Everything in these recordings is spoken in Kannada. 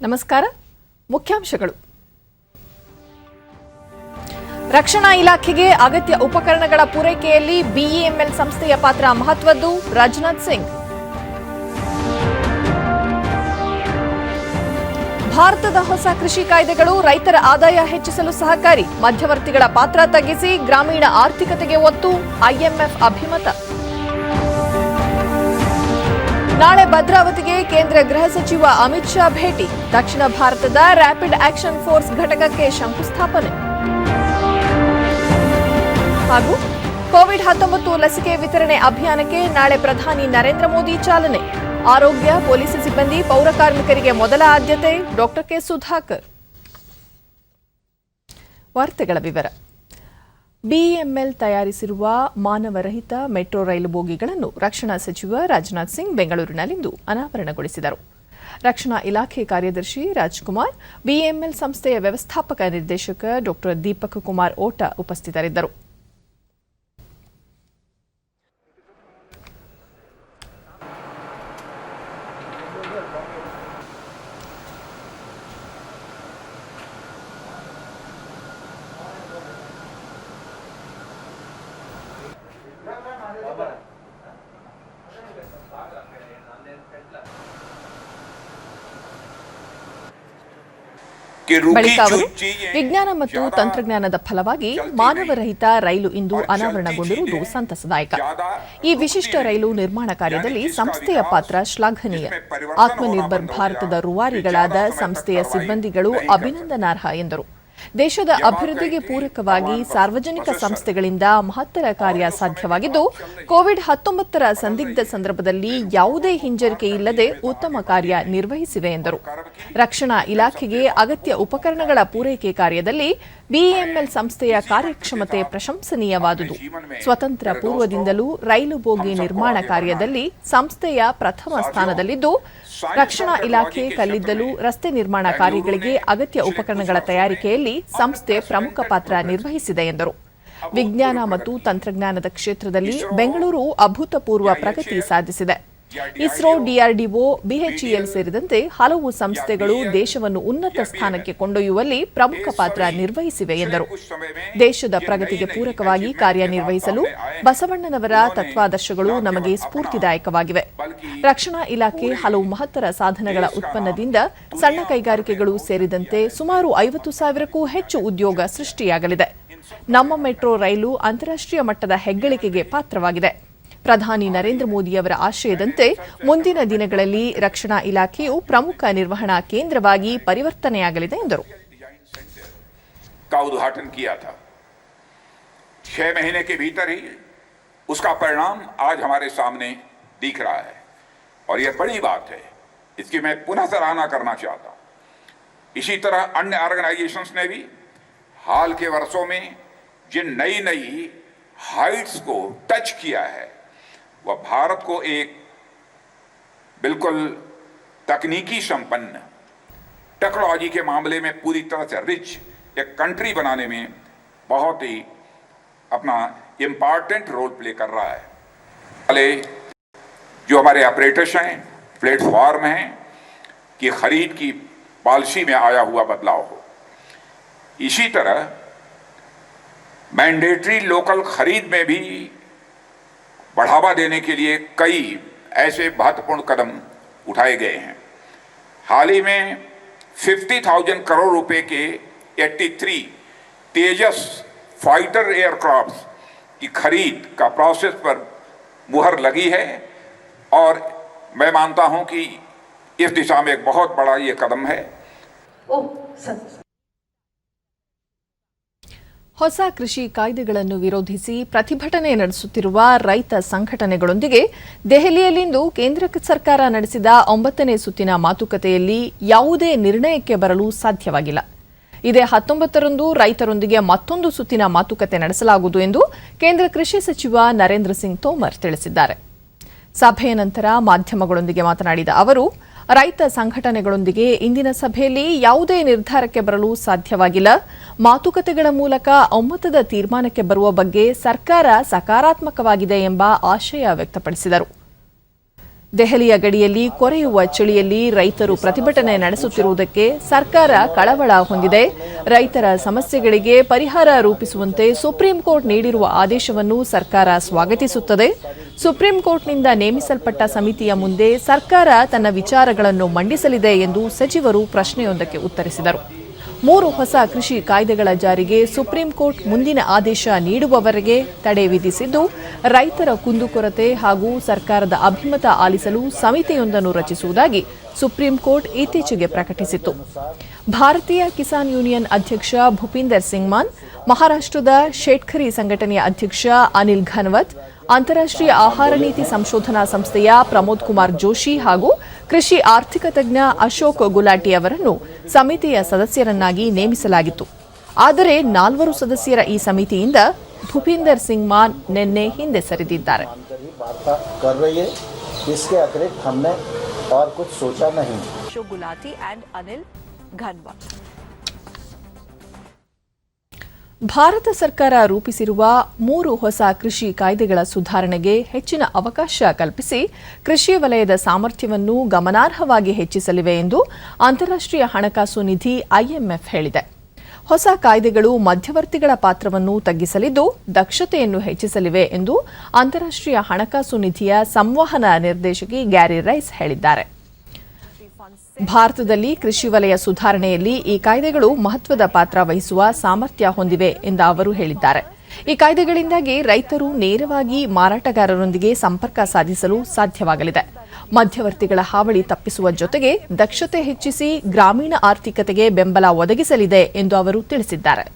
ನಮಸ್ಕಾರ. ಮುಖ್ಯಾಂಶಗಳು. ರಕ್ಷಣಾ ಇಲಾಖೆಗೆ ಅಗತ್ಯ ಉಪಕರಣಗಳ ಪೂರೈಕೆಯಲ್ಲಿ ಬಿಇಎಂಎಲ್ ಸಂಸ್ಥೆಯ ಪಾತ್ರ ಮಹತ್ವದ್ದು. ರಾಜನಾಥ್ ಸಿಂಗ್. ಭಾರತದ ಹೊಸ ಕೃಷಿ ಕಾಯ್ದೆಗಳು ರೈತರ ಆದಾಯ ಹೆಚ್ಚಿಸಲು ಸಹಕಾರಿ. ಮಧ್ಯವರ್ತಿಗಳ ಪಾತ್ರ ತಗ್ಗಿಸಿ ಗ್ರಾಮೀಣ ಆರ್ಥಿಕತೆಗೆ ಒತ್ತು. ಐಎಂಎಫ್ ಅಭಿಮತ. ನಾಳೆ ಭದ್ರಾವತಿಗೆ ಕೇಂದ್ರ ಗೃಹ ಸಚಿವ ಅಮಿತ್ ಶಾ ಭೇಟಿ. ದಕ್ಷಿಣ ಭಾರತದ ರ್ಯಾಪಿಡ್ ಆಕ್ಷನ್ ಫೋರ್ಸ್ ಘಟಕಕ್ಕೆ ಶಂಕುಸ್ಥಾಪನೆ. ಹಾಗೂ ಕೋವಿಡ್-19 ಲಸಿಕೆ ವಿತರಣೆ ಅಭಿಯಾನಕ್ಕೆ ನಾಳೆ ಪ್ರಧಾನಿ ನರೇಂದ್ರ ಮೋದಿ ಚಾಲನೆ. ಆರೋಗ್ಯ, ಪೊಲೀಸ್ ಸಿಬ್ಬಂದಿ, ಪೌರ ಕಾರ್ಮಿಕರಿಗೆ ಮೊದಲ ಆದ್ಯತೆ. Doctor K Sudhakar. ವಾರ್ತೆಗಳ ವಿವರ. ಬಿಇಎಂಎಲ್ ತಯಾರಿಸಿರುವ ಮಾನವರಹಿತ ಮೆಟ್ರೋ ರೈಲು ಬೋಗಿಗಳನ್ನು ರಕ್ಷಣಾ ಸಚಿವ ರಾಜನಾಥ್ ಸಿಂಗ್ ಬೆಂಗಳೂರಿನಲ್ಲಿಂದು ಅನಾವರಣಗೊಳಿಸಿದರು. ರಕ್ಷಣಾ ಇಲಾಖೆ ಕಾರ್ಯದರ್ಶಿ ರಾಜ್ಕುಮಾರ್, ಬಿಇಎಂಎಲ್ ಸಂಸ್ಥೆಯ ವ್ಯವಸ್ಥಾಪಕ ನಿರ್ದೇಶಕ ಡಾಕ್ಟರ್ ದೀಪಕ್ ಕುಮಾರ್ ಓಟ ಉಪಸ್ಥಿತರಿದ್ದರು. ಬಳಿಕ ಅವರು ವಿಜ್ಞಾನ ಮತ್ತು ತಂತ್ರಜ್ಞಾನದ ಫಲವಾಗಿ ಮಾನವರಹಿತ ರೈಲು ಇಂದು ಅನಾವರಣಗೊಂಡಿರುವುದು ಸಂತಸದಾಯಕ. ಈ ವಿಶಿಷ್ಟ ರೈಲು ನಿರ್ಮಾಣ ಕಾರ್ಯದಲ್ಲಿ ಸಂಸ್ಥೆಯ ಪಾತ್ರ ಶ್ಲಾಘನೀಯ. ಆತ್ಮನಿರ್ಭರ್ ಭಾರತದ ರೂವಾರಿಗಳಾದ ಸಂಸ್ಥೆಯ ಸಿಬ್ಬಂದಿಗಳು ಅಭಿನಂದನಾರ್ಹ ಎಂದರು. ದೇಶದ ಅಭಿವೃದ್ಧಿಗೆ ಪೂರಕವಾಗಿ ಸಾರ್ವಜನಿಕ ಸಂಸ್ಥೆಗಳಿಂದ ಮಹತ್ತರ ಕಾರ್ಯ ಸಾಧ್ಯವಾಗಿದ್ದು, ಕೋವಿಡ್-19 ಸಂದಿಗ್ಧ ಸಂದರ್ಭದಲ್ಲಿ ಯಾವುದೇ ಹಿಂಜರಿಕೆ ಇಲ್ಲದೆ ಉತ್ತಮ ಕಾರ್ಯ ನಿರ್ವಹಿಸಿವೆ ಎಂದರು. ರಕ್ಷಣಾ ಇಲಾಖೆಗೆ ಅಗತ್ಯ ಉಪಕರಣಗಳ ಪೂರೈಕೆ ಕಾರ್ಯದಲ್ಲಿ ಬಿಇಎಂಎಲ್ ಸಂಸ್ಥೆಯ ಕಾರ್ಯಕ್ಷಮತೆ ಪ್ರಶಂಸನೀಯವಾದುದು. ಸ್ವತಂತ್ರ ಪೂರ್ವದಿಂದಲೂ ರೈಲು ಬೋಗಿ ನಿರ್ಮಾಣ ಕಾರ್ಯದಲ್ಲಿ ಸಂಸ್ಥೆಯ ಪ್ರಥಮ ಸ್ಥಾನದಲ್ಲಿದ್ದು, ರಕ್ಷಣಾ ಇಲಾಖೆ ಕಲ್ಲಿದ್ದಲು, ರಸ್ತೆ ನಿರ್ಮಾಣ ಕಾರ್ಯಗಳಿಗೆ ಅಗತ್ಯ ಉಪಕರಣಗಳ ತಯಾರಿಕೆಯಲ್ಲಿ ಸಂಸ್ಥೆ ಪ್ರಮುಖ ಪಾತ್ರ ನಿರ್ವಹಿಸಿದೆ ಎಂದರು. ವಿಜ್ಞಾನ ಮತ್ತು ತಂತ್ರಜ್ಞಾನದ ಕ್ಷೇತ್ರದಲ್ಲಿ ಬೆಂಗಳೂರು ಅಭೂತಪೂರ್ವ ಪ್ರಗತಿ ಸಾಧಿಸಿದೆ. ಇಸ್ರೋ, ಡಿಆರ್ಡಿಒ, ಬಿಎಚ್ಇಎಲ್ ಸೇರಿದಂತೆ ಹಲವು ಸಂಸ್ಥೆಗಳು ದೇಶವನ್ನು ಉನ್ನತ ಸ್ಥಾನಕ್ಕೆ ಕೊಂಡೊಯ್ಯುವಲ್ಲಿ ಪ್ರಮುಖ ಪಾತ್ರ ನಿರ್ವಹಿಸಿವೆ ಎಂದರು. ದೇಶದ ಪ್ರಗತಿಗೆ ಪೂರಕವಾಗಿ ಕಾರ್ಯನಿರ್ವಹಿಸಲು ಬಸವಣ್ಣನವರ ತತ್ವಾದರ್ಶಗಳು ನಮಗೆ ಸ್ಫೂರ್ತಿದಾಯಕವಾಗಿವೆ. ರಕ್ಷಣಾ ಇಲಾಖೆ ಹಲವು ಮಹತ್ತರ ಸಾಧನಗಳ ಉತ್ಪನ್ನದಿಂದ ಸಣ್ಣ ಕೈಗಾರಿಕೆಗಳು ಸೇರಿದಂತೆ ಸುಮಾರು 50,000ಕ್ಕೂ ಹೆಚ್ಚು ಉದ್ಯೋಗ ಸೃಷ್ಟಿಯಾಗಲಿದೆ. ನಮ್ಮ ಮೆಟ್ರೋ ರೈಲು ಅಂತಾರಾಷ್ಟ್ರೀಯ ಮಟ್ಟದ ಹೆಗ್ಗಳಿಕೆಗೆ ಪಾತ್ರವಾಗಿದೆ. ಪ್ರಧಾನಿ ನರೇಂದ್ರ ಮೋದಿಯವರ ಆಶಯದಂತೆ ಮುಂದಿನ ದಿನಗಳಲ್ಲಿ ರಕ್ಷಣಾ ಇಲಾಖೆಯು ಪ್ರಮುಖ ನಿರ್ವಹಣಾ ಕೇಂದ್ರವಾಗಿ ಪರಿವರ್ತನೆಯಾಗಲಿದೆ ಎಂದರು. का उद्घाटन किया था 6 महीने के भीतर ही उसका परिणाम आज हमारे सामने दिख रहा है और यह बड़ी बात है. इसकी मैं पुनः सराहना करना चाहता हूं. इसी तरह अन्य ऑर्गेनाइजेशंस ने भी हाल के वर्षों में जिन नई नई हाइट्स को टच किया है, वह भारत को एक बिल्कुल तकनीकी संपन्न, टेक्नोलॉजी के मामले में पूरी तरह से रिच एक कंट्री बनाने में बहुत ही अपना इम्पॉर्टेंट रोल प्ले कर रहा है. पहले जो हमारे ऑपरेटर्स हैं, प्लेटफॉर्म हैं कि खरीद की पॉलिसी में आया हुआ बदलाव हो. इसी तरह मैंडेटरी लोकल खरीद में भी बढ़ावा देने के लिए कई ऐसे महत्वपूर्ण कदम उठाए गए हैं. हाल ही में 50,000 करोड़ रुपए के 83 तेजस फाइटर एयरक्राफ्ट की खरीद का प्रोसेस पर मुहर लगी है और मैं मानता हूं कि इस दिशा में एक बहुत बड़ा ये कदम है. ಹೊಸ ಕೃಷಿ ಕಾಯ್ದೆಗಳನ್ನು ವಿರೋಧಿಸಿ ಪ್ರತಿಭಟನೆ ನಡೆಸುತ್ತಿರುವ ರೈತ ಸಂಘಟನೆಗಳೊಂದಿಗೆ ದೆಹಲಿಯಲ್ಲಿಂದು ಕೇಂದ್ರ ಸರ್ಕಾರ ನಡೆಸಿದ 9ನೇ ಸುತ್ತಿನ ಮಾತುಕತೆಯಲ್ಲಿ ಯಾವುದೇ ನಿರ್ಣಯಕ್ಕೆ ಬರಲು ಸಾಧ್ಯವಾಗಿಲ್ಲ. ಇದೇ 19ರಂದು ರೈತರೊಂದಿಗೆ ಮತ್ತೊಂದು ಸುತ್ತಿನ ಮಾತುಕತೆ ನಡೆಸಲಾಗುವುದು ಎಂದು ಕೇಂದ್ರ ಕೃಷಿ ಸಚಿವ ನರೇಂದ್ರ ಸಿಂಗ್ ತೋಮರ್ ತಿಳಿಸಿದ್ದಾರೆ. ಸಭೆಯ ನಂತರ ಮಾಧ್ಯಮಗಳೊಂದಿಗೆ ಮಾತನಾಡಿದ ಅವರು, ರೈತ ಸಂಘಟನೆಗಳೊಂದಿಗೆ ಇಂದಿನ ಸಭೆಯಲ್ಲಿ ಯಾವುದೇ ನಿರ್ಧಾರಕ್ಕೆ ಬರಲು ಸಾಧ್ಯವಾಗಿಲ್ಲ. ಮಾತುಕತೆಗಳ ಮೂಲಕ ಒಮ್ಮತದ ತೀರ್ಮಾನಕ್ಕೆ ಬರುವ ಬಗ್ಗೆ ಸರ್ಕಾರ ಸಕಾರಾತ್ಮಕವಾಗಿದೆ ಎಂಬ ಆಶಯ ವ್ಯಕ್ತಪಡಿಸಿದರು. ದೆಹಲಿಯ ಗಡಿಯಲ್ಲಿ ಕೊರೆಯುವ ಚಳಿಯಲ್ಲಿ ರೈತರು ಪ್ರತಿಭಟನೆ ನಡೆಸುತ್ತಿರುವುದಕ್ಕೆ ಸರ್ಕಾರ ಕಳವಳ ಹೊಂದಿದೆ. ರೈತರ ಸಮಸ್ಯೆಗಳಿಗೆ ಪರಿಹಾರ ರೂಪಿಸುವಂತೆ ಸುಪ್ರೀಂ ಕೋರ್ಟ್ ನೀಡಿರುವ ಆದೇಶವನ್ನು ಸರ್ಕಾರ ಸ್ವಾಗತಿಸುತ್ತದೆ. ಸುಪ್ರೀಂ ಕೋರ್ಟ್ನಿಂದ ನೇಮಿಸಲ್ಪಟ್ಟ ಸಮಿತಿಯ ಮುಂದೆ ಸರ್ಕಾರ ತನ್ನ ವಿಚಾರಗಳನ್ನು ಮಂಡಿಸಲಿದೆ ಎಂದು ಸಚಿವರು ಪ್ರಶ್ನೆಯೊಂದಕ್ಕೆ ಉತ್ತರಿಸಿದರು. 3 ಹೊಸ ಕೃಷಿ ಕಾಯ್ದೆಗಳ ಜಾರಿಗೆ ಸುಪ್ರೀಂ ಕೋರ್ಟ್ ಮುಂದಿನ ಆದೇಶ ನೀಡುವವರೆಗೆ ತಡೆ ವಿಧಿಸಿದ್ದು, ರೈತರ ಕುಂದುಕೊರತೆ ಹಾಗೂ ಸರ್ಕಾರದ ಅಭಿಮತ ಆಲಿಸಲು ಸಮಿತಿಯೊಂದನ್ನು ರಚಿಸುವುದಾಗಿ ಸುಪ್ರೀಂ ಕೋರ್ಟ್ ಇತ್ತೀಚೆಗೆ ಪ್ರಕಟಿಸಿತ್ತು. ಭಾರತೀಯ ಕಿಸಾನ್ ಯೂನಿಯನ್ ಅಧ್ಯಕ್ಷ ಭೂಪಿಂದರ್ ಸಿಂಗ್ ಮಾನ್, ಮಹಾರಾಷ್ಟ್ರದ ಶೇಟ್ಕರಿ ಸಂಘಟನೆಯ ಅಧ್ಯಕ್ಷ ಅನಿಲ್ ಘನವತ್, ಅಂತಾರಾಷ್ಟ್ರೀಯ ಆಹಾರ ನೀತಿ ಸಂಶೋಧನಾ ಸಂಸ್ಥೆಯ ಪ್ರಮೋದ್ ಕುಮಾರ್ ಜೋಶಿ ಹಾಗೂ ಕೃಷಿ ಆರ್ಥಿಕ ತಜ್ಞ ಅಶೋಕ್ ಗುಲಾಟಿ ಅವರನ್ನು ಸಮಿತಿಯ ಸದಸ್ಯರನ್ನಾಗಿ ನೇಮಿಸಲಾಗಿತ್ತು. ಆದರೆ 4 ಸದಸ್ಯರ ಈ ಸಮಿತಿಯಿಂದ ಭೂಪಿಂದರ್ ಸಿಂಗ್ ಮಾನ್ ನಿನ್ನೆ ಹಿಂದೆ ಸರಿದಿದ್ದಾರೆ. ಭಾರತ ಸರ್ಕಾರ ರೂಪಿಸಿರುವ 3 ಹೊಸ ಕೃಷಿ ಕಾಯ್ದೆಗಳ ಸುಧಾರಣೆಗೆ ಹೆಚ್ಚಿನ ಅವಕಾಶ ಕಲ್ಪಿಸಿ ಕೃಷಿ ವಲಯದ ಸಾಮರ್ಥ್ಯವನ್ನು ಗಮನಾರ್ಹವಾಗಿ ಹೆಚ್ಚಿಸಲಿವೆ ಎಂದು ಅಂತಾರಾಷ್ಟ್ರೀಯ ಹಣಕಾಸು ನಿಧಿ IMF ಹೇಳಿದೆ. ಹೊಸ ಕಾಯ್ದೆಗಳು ಮಧ್ಯವರ್ತಿಗಳ ಪಾತ್ರವನ್ನು ತಗ್ಗಿಸಲಿದ್ದು ದಕ್ಷತೆಯನ್ನು ಹೆಚ್ಚಿಸಲಿವೆ ಎಂದು ಅಂತಾರಾಷ್ಟ್ರೀಯ ಹಣಕಾಸು ನಿಧಿಯ ಸಂವಹನ ನಿರ್ದೇಶಕಿ ಗ್ಯಾರಿ ರೈಸ್ ಹೇಳಿದ್ದಾರೆ. ಭಾರತದಲ್ಲಿ ಕೃಷಿ ವಲಯ ಸುಧಾರಣೆಯಲ್ಲಿ ಈ ಕಾಯ್ದೆಗಳು ಮಹತ್ವದ ಪಾತ್ರ ವಹಿಸುವ ಸಾಮರ್ಥ್ಯ ಹೊಂದಿವೆ ಎಂದು ಅವರು ಹೇಳಿದ್ದಾರೆ. ಈ ಕಾಯ್ದೆಗಳಿಂದಾಗಿ ರೈತರು ನೇರವಾಗಿ ಮಾರಾಟಗಾರರೊಂದಿಗೆ ಸಂಪರ್ಕ ಸಾಧಿಸಲು ಸಾಧ್ಯವಾಗಲಿದೆ. ಮಧ್ಯವರ್ತಿಗಳ ಹಾವಳಿ ತಪ್ಪಿಸುವ ಜೊತೆಗೆ ದಕ್ಷತೆ ಹೆಚ್ಚಿಸಿ ಗ್ರಾಮೀಣ ಆರ್ಥಿಕತೆಗೆ ಬೆಂಬಲ ಒದಗಿಸಲಿದೆ ಎಂದು ಅವರು ತಿಳಿಸಿದ್ದಾರೆ.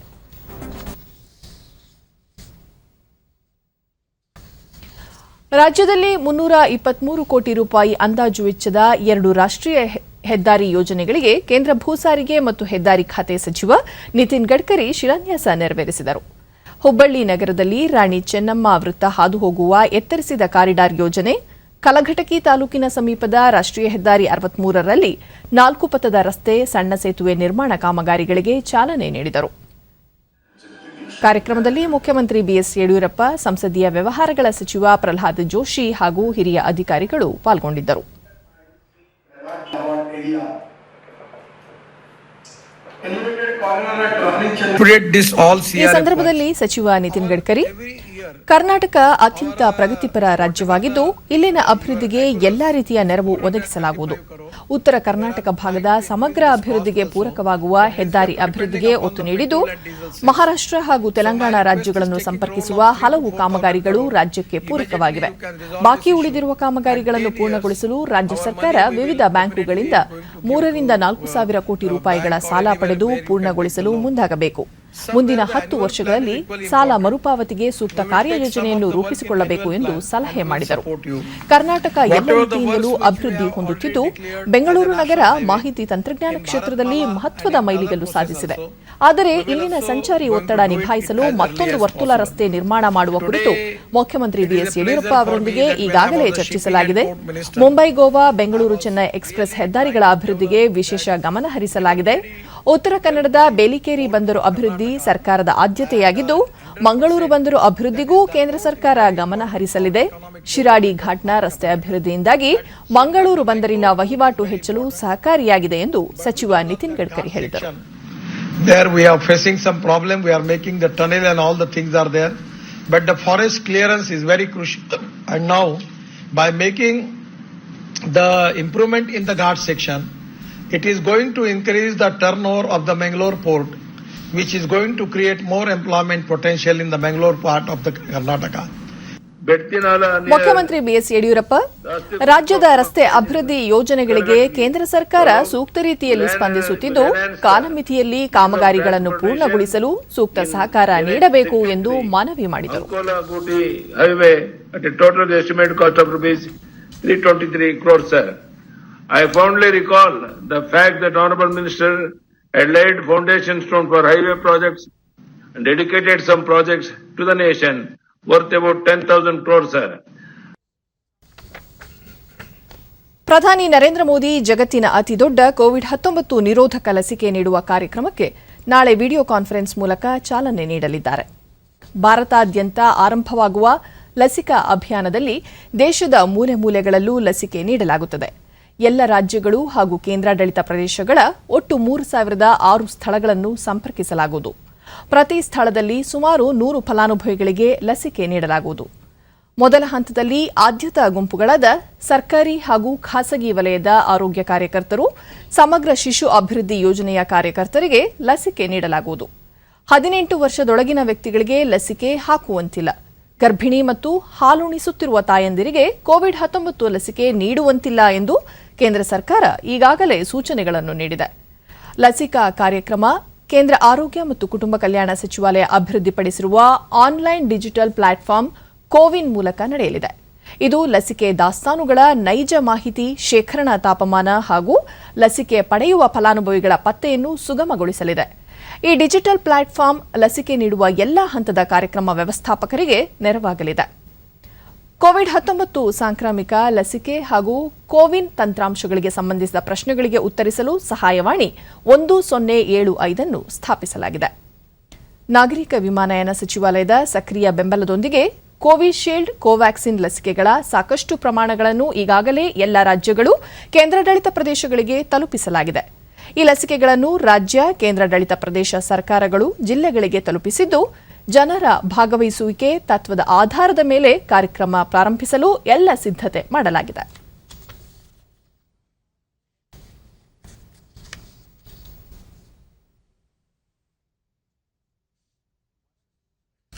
ರಾಜ್ಯದಲ್ಲಿ 323 ಕೋಟಿ ರೂಪಾಯಿ ಅಂದಾಜು ವೆಚ್ಚದ 2 ರಾಷ್ಟ್ರೀಯ ಹೆದ್ದಾರಿ ಯೋಜನೆಗಳಿಗೆ ಕೇಂದ್ರ ಭೂ ಸಾರಿಗೆ ಮತ್ತು ಹೆದ್ದಾರಿ ಖಾತೆ ಸಚಿವ ನಿತಿನ್ ಗಡ್ಕರಿ ಶಿಲಾನ್ಯಾಸ ನೆರವೇರಿಸಿದರು. ಹುಬ್ಬಳ್ಳಿ ನಗರದಲ್ಲಿ ರಾಣಿ ಚೆನ್ನಮ್ಮ ವೃತ್ತ ಹಾದು ಹೋಗುವ ಎತ್ತರಿಸಿದ ಕಾರಿಡಾರ್ ಯೋಜನೆ, ಕಲಘಟಕಿ ತಾಲೂಕಿನ ಸಮೀಪದ ರಾಷ್ಟ್ರೀಯ ಹೆದ್ದಾರಿ 63ರಲ್ಲಿ 4 ಪಥದ ರಸ್ತೆ, ಸಣ್ಣ ಸೇತುವೆ ನಿರ್ಮಾಣ ಕಾಮಗಾರಿಗಳಿಗೆ ಚಾಲನೆ ನೀಡಿದರು. ಕಾರ್ಯಕ್ರಮದಲ್ಲಿ ಮುಖ್ಯಮಂತ್ರಿ ಬಿಎಸ್ ಯಡಿಯೂರಪ್ಪ, ಸಂಸದೀಯ ವ್ಯವಹಾರಗಳ ಸಚಿವ ಪ್ರಹ್ಲಾದ್ ಜೋಶಿ ಹಾಗೂ ಹಿರಿಯ ಅಧಿಕಾರಿಗಳು ಪಾಲ್ಗೊಂಡಿದ್ದರು. ಈ ಸಂದರ್ಭದಲ್ಲಿ ಸಚಿವ ನಿತಿನ್ ಗಡ್ಕರಿ, ಕರ್ನಾಟಕ ಅತ್ಯಂತ ಪ್ರಗತಿಪರ ರಾಜ್ಯವಾಗಿದ್ದು ಇಲ್ಲಿನ ಅಭಿವೃದ್ಧಿಗೆ ಎಲ್ಲಾ ರೀತಿಯ ನೆರವು ಒದಗಿಸಲಾಗುವುದು. ಉತ್ತರ ಕರ್ನಾಟಕ ಭಾಗದ ಸಮಗ್ರ ಅಭಿವೃದ್ಧಿಗೆ ಪೂರಕವಾಗುವ ಹೆದ್ದಾರಿ ಅಭಿವೃದ್ಧಿಗೆ ಒತ್ತು ನೀಡಿದ್ದು, ಮಹಾರಾಷ್ಟ್ರ ಹಾಗೂ ತೆಲಂಗಾಣ ರಾಜ್ಯಗಳನ್ನು ಸಂಪರ್ಕಿಸುವ ಹಲವು ಕಾಮಗಾರಿಗಳು ರಾಜ್ಯಕ್ಕೆ ಪೂರಕವಾಗಿವೆ. ಬಾಕಿ ಉಳಿದಿರುವ ಕಾಮಗಾರಿಗಳನ್ನು ಪೂರ್ಣಗೊಳಿಸಲು ರಾಜ್ಯ ಸರ್ಕಾರ ವಿವಿಧ ಬ್ಯಾಂಕುಗಳಿಂದ 3 ರಿಂದ 4 ಸಾವಿರ ಕೋಟಿ ರೂಪಾಯಿಗಳ ಸಾಲ ಪಡೆದು ಪೂರ್ಣಗೊಳಿಸಲು ಮುಂದಾಗಬೇಕು. ಮುಂದಿನ 10 ವರ್ಷಗಳಲ್ಲಿ ಸಾಲ ಮರುಪಾವತಿಗೆ ಸೂಕ್ತ ಕಾರ್ಯಯೋಜನೆಯನ್ನು ರೂಪಿಸಿಕೊಳ್ಳಬೇಕು ಎಂದು ಸಲಹೆ ಮಾಡಿದರು. ಕರ್ನಾಟಕ ಎಲ್ಲ ರೀತಿಯಿಂದಲೂ ಅಭಿವೃದ್ಧಿ ಹೊಂದುತ್ತಿದ್ದು, ಬೆಂಗಳೂರು ನಗರ ಮಾಹಿತಿ ತಂತ್ರಜ್ಞಾನ ಕ್ಷೇತ್ರದಲ್ಲಿ ಮಹತ್ವದ ಮೈಲಿಗಲ್ಲು ಸಾಧಿಸಿದೆ. ಆದರೆ ಇಲ್ಲಿನ ಸಂಚಾರಿ ಒತ್ತಡ ನಿಭಾಯಿಸಲು ಮತ್ತೊಂದು ವರ್ತುಲ ರಸ್ತೆ ನಿರ್ಮಾಣ ಮಾಡುವ ಕುರಿತು ಮುಖ್ಯಮಂತ್ರಿ ಬಿಎಸ್ ಯಡಿಯೂರಪ್ಪ ಅವರೊಂದಿಗೆ ಈಗಾಗಲೇ ಚರ್ಚಿಸಲಾಗಿದೆ. ಮುಂಬೈ ಗೋವಾ ಬೆಂಗಳೂರು ಚೆನ್ನೈ ಎಕ್ಸ್ಪ್ರೆಸ್ ಹೆದ್ದಾರಿಗಳ ಅಭಿವೃದ್ಧಿಗೆ ವಿಶೇಷ ಗಮನ ಹರಿಸಲಾಗಿದೆ. ಉತ್ತರ ಕನ್ನಡದ ಬೇಲಿಕೇರಿ ಬಂದರು ಅಭಿವೃದ್ಧಿ ಸರ್ಕಾರದ ಆದ್ಯತೆಯಾಗಿದ್ದು, ಮಂಗಳೂರು ಬಂದರು ಅಭಿವೃದ್ಧಿಗೂ ಕೇಂದ್ರ ಸರ್ಕಾರ ಗಮನ ಹರಿಸಲಿದೆ. ಶಿರಾಡಿ ಘಾಟ್ನ ರಸ್ತೆ ಅಭಿವೃದ್ಧಿಯಿಂದಾಗಿ ಮಂಗಳೂರು ಬಂದರಿನ ವಹಿವಾಟು ಹೆಚ್ಚಲು ಸಹಕಾರಿಯಾಗಿದೆ ಎಂದು ಸಚಿವ ನಿತಿನ್ ಗಡ್ಕರಿ ಹೇಳಿದರು. There we are facing some problem. We are making the tunnel and all the things are there. But the forest clearance is very crucial. And now, by making the improvement in the Ghat section, it is going to increase the turnover of the Mangalore port, which is going to create more employment potential in the Mangalore part of the Karnataka. ಮುಖ್ಯಮಂತ್ರಿ ಬಿಎಸ್ ಯಡಿಯೂರಪ್ಪ, ರಾಜ್ಯದ ರಸ್ತೆ ಅಭಿವೃದ್ಧಿ ಯೋಜನೆಗಳಿಗೆ ಕೇಂದ್ರ ಸರ್ಕಾರ ಸೂಕ್ತ ರೀತಿಯಲ್ಲಿ ಸ್ಪಂದಿಸುತ್ತಿದ್ದು, ಕಾಲಮಿತಿಯಲ್ಲಿ ಕಾಮಗಾರಿಗಳನ್ನು ಪೂರ್ಣಗೊಳಿಸಲು ಸೂಕ್ತ ಸಹಕಾರ ನೀಡಬೇಕು ಎಂದು ಮನವಿ ಮಾಡಿದರು. I fondly recall the fact that Honorable Minister had laid foundation stone for highway projects and dedicated some projects to the nation worth about 10,000 crores, sir. ಪ್ರಧಾನಿ ನರೇಂದ್ರ ಮೋದಿ ಜಗತ್ತಿನ ಅತಿದೊಡ್ಡ ಕೋವಿಡ್-19 ನಿರೋಧಕ ಲಸಿಕೆ ನೀಡುವ ಕಾರ್ಯಕ್ರಮಕ್ಕೆ ನಾಳೆ ವಿಡಿಯೋ ಕಾನ್ಫರೆನ್ಸ್ ಮೂಲಕ ಚಾಲನೆ ನೀಡಲಿದ್ದಾರೆ. ಭಾರತಾದ್ಯಂತ ಆರಂಭವಾಗುವ ಲಸಿಕಾ ಅಭಿಯಾನದಲ್ಲಿ ದೇಶದ ಮೂಲೆ ಮೂಲೆಗಳಲ್ಲೂ ಲಸಿಕೆ ನೀಡಲಾಗುತ್ತದೆ. ಎಲ್ಲ ರಾಜ್ಯಗಳು ಹಾಗೂ ಕೇಂದ್ರಾಡಳಿತ ಪ್ರದೇಶಗಳ ಒಟ್ಟು 3,006 ಸ್ಥಳಗಳನ್ನು ಸಂಪರ್ಕಿಸಲಾಗುವುದು. ಪ್ರತಿ ಸ್ಥಳದಲ್ಲಿ ಸುಮಾರು 100 ಫಲಾನುಭವಿಗಳಿಗೆ ಲಸಿಕೆ ನೀಡಲಾಗುವುದು. ಮೊದಲ ಹಂತದಲ್ಲಿ ಆದ್ಯತಾ ಗುಂಪುಗಳಾದ ಸರ್ಕಾರಿ ಹಾಗೂ ಖಾಸಗಿ ವಲಯದ ಆರೋಗ್ಯ ಕಾರ್ಯಕರ್ತರು, ಸಮಗ್ರ ಶಿಶು ಅಭಿವೃದ್ಧಿ ಯೋಜನೆಯ ಕಾರ್ಯಕರ್ತರಿಗೆ ಲಸಿಕೆ ನೀಡಲಾಗುವುದು. 18 ವರ್ಷದೊಳಗಿನ ವ್ಯಕ್ತಿಗಳಿಗೆ ಲಸಿಕೆ ಹಾಕುವಂತಿಲ್ಲ. ಗರ್ಭಿಣಿ ಮತ್ತು ಹಾಲುಣಿಸುತ್ತಿರುವ ತಾಯಂದಿರಿಗೆ ಕೋವಿಡ್-19 ಲಸಿಕೆ ನೀಡುವಂತಿಲ್ಲ ಎಂದು ಕೇಂದ್ರ ಸರ್ಕಾರ ಈಗಾಗಲೇ ಸೂಚನೆಗಳನ್ನು ನೀಡಿದೆ. ಲಸಿಕಾ ಕಾರ್ಯಕ್ರಮ ಕೇಂದ್ರ ಆರೋಗ್ಯ ಮತ್ತು ಕುಟುಂಬ ಕಲ್ಯಾಣ ಸಚಿವಾಲಯ ಅಭಿವೃದ್ಧಿಪಡಿಸಿರುವ ಆನ್ಲೈನ್ ಡಿಜಿಟಲ್ ಪ್ಲಾಟ್ಫಾರ್ಮ್ ಕೋವಿನ್ ಮೂಲಕ ನಡೆಯಲಿದೆ. ಇದು ಲಸಿಕೆ ದಾಸ್ತಾನುಗಳ ನೈಜ ಮಾಹಿತಿ ಶೇಖರಣಾ ತಾಪಮಾನ ಹಾಗೂ ಲಸಿಕೆ ಪಡೆಯುವ ಫಲಾನುಭವಿಗಳ ಪತ್ತೆಯನ್ನು ಸುಗಮಗೊಳಿಸಲಿದೆ. ಈ ಡಿಜಿಟಲ್ ಪ್ಲಾಟ್ಫಾರ್ಮ್ ಲಸಿಕೆ ನೀಡುವ ಎಲ್ಲ ಹಂತದ ಕಾರ್ಯಕ್ರಮ ವ್ಯವಸ್ಥಾಪಕರಿಗೆ ನೆರವಾಗಲಿದೆ. ಕೋವಿಡ್-19 ಸಾಂಕ್ರಾಮಿಕ ಲಸಿಕೆ ಹಾಗೂ ಕೋವಿನ್ ತಂತ್ರಾಂಶಗಳಿಗೆ ಸಂಬಂಧಿಸಿದ ಪ್ರಶ್ನೆಗಳಿಗೆ ಉತ್ತರಿಸಲು ಸಹಾಯವಾಣಿ 1075 ಅನ್ನು ಸ್ಥಾಪಿಸಲಾಗಿದೆ. ನಾಗರಿಕ ವಿಮಾನಯಾನ ಸಚಿವಾಲಯದ ಸಕ್ರಿಯ ಬೆಂಬಲದೊಂದಿಗೆ ಕೋವಿಶೀಲ್ಡ್, ಕೋವ್ಯಾಕ್ಸಿನ್ ಲಸಿಕೆಗಳ ಸಾಕಷ್ಟು ಪ್ರಮಾಣಗಳನ್ನು ಈಗಾಗಲೇ ಎಲ್ಲ ರಾಜ್ಯಗಳು, ಕೇಂದ್ರಾಡಳಿತ ಪ್ರದೇಶಗಳಿಗೆ ತಲುಪಿಸಲಾಗಿದೆ. ಈ ಲಸಿಕೆಗಳನ್ನು ರಾಜ್ಯ, ಕೇಂದ್ರಾಡಳಿತ ಪ್ರದೇಶ ಸರ್ಕಾರಗಳು ಜಿಲ್ಲೆಗಳಿಗೆ ತಲುಪಿಸಿದ್ದು, ಜನರ ಭಾಗವಹಿಸುವಿಕೆ ತತ್ವದ ಆಧಾರದ ಮೇಲೆ ಕಾರ್ಯಕ್ರಮ ಪ್ರಾರಂಭಿಸಲು ಎಲ್ಲ ಸಿದ್ಧತೆ ಮಾಡಲಾಗಿದೆ.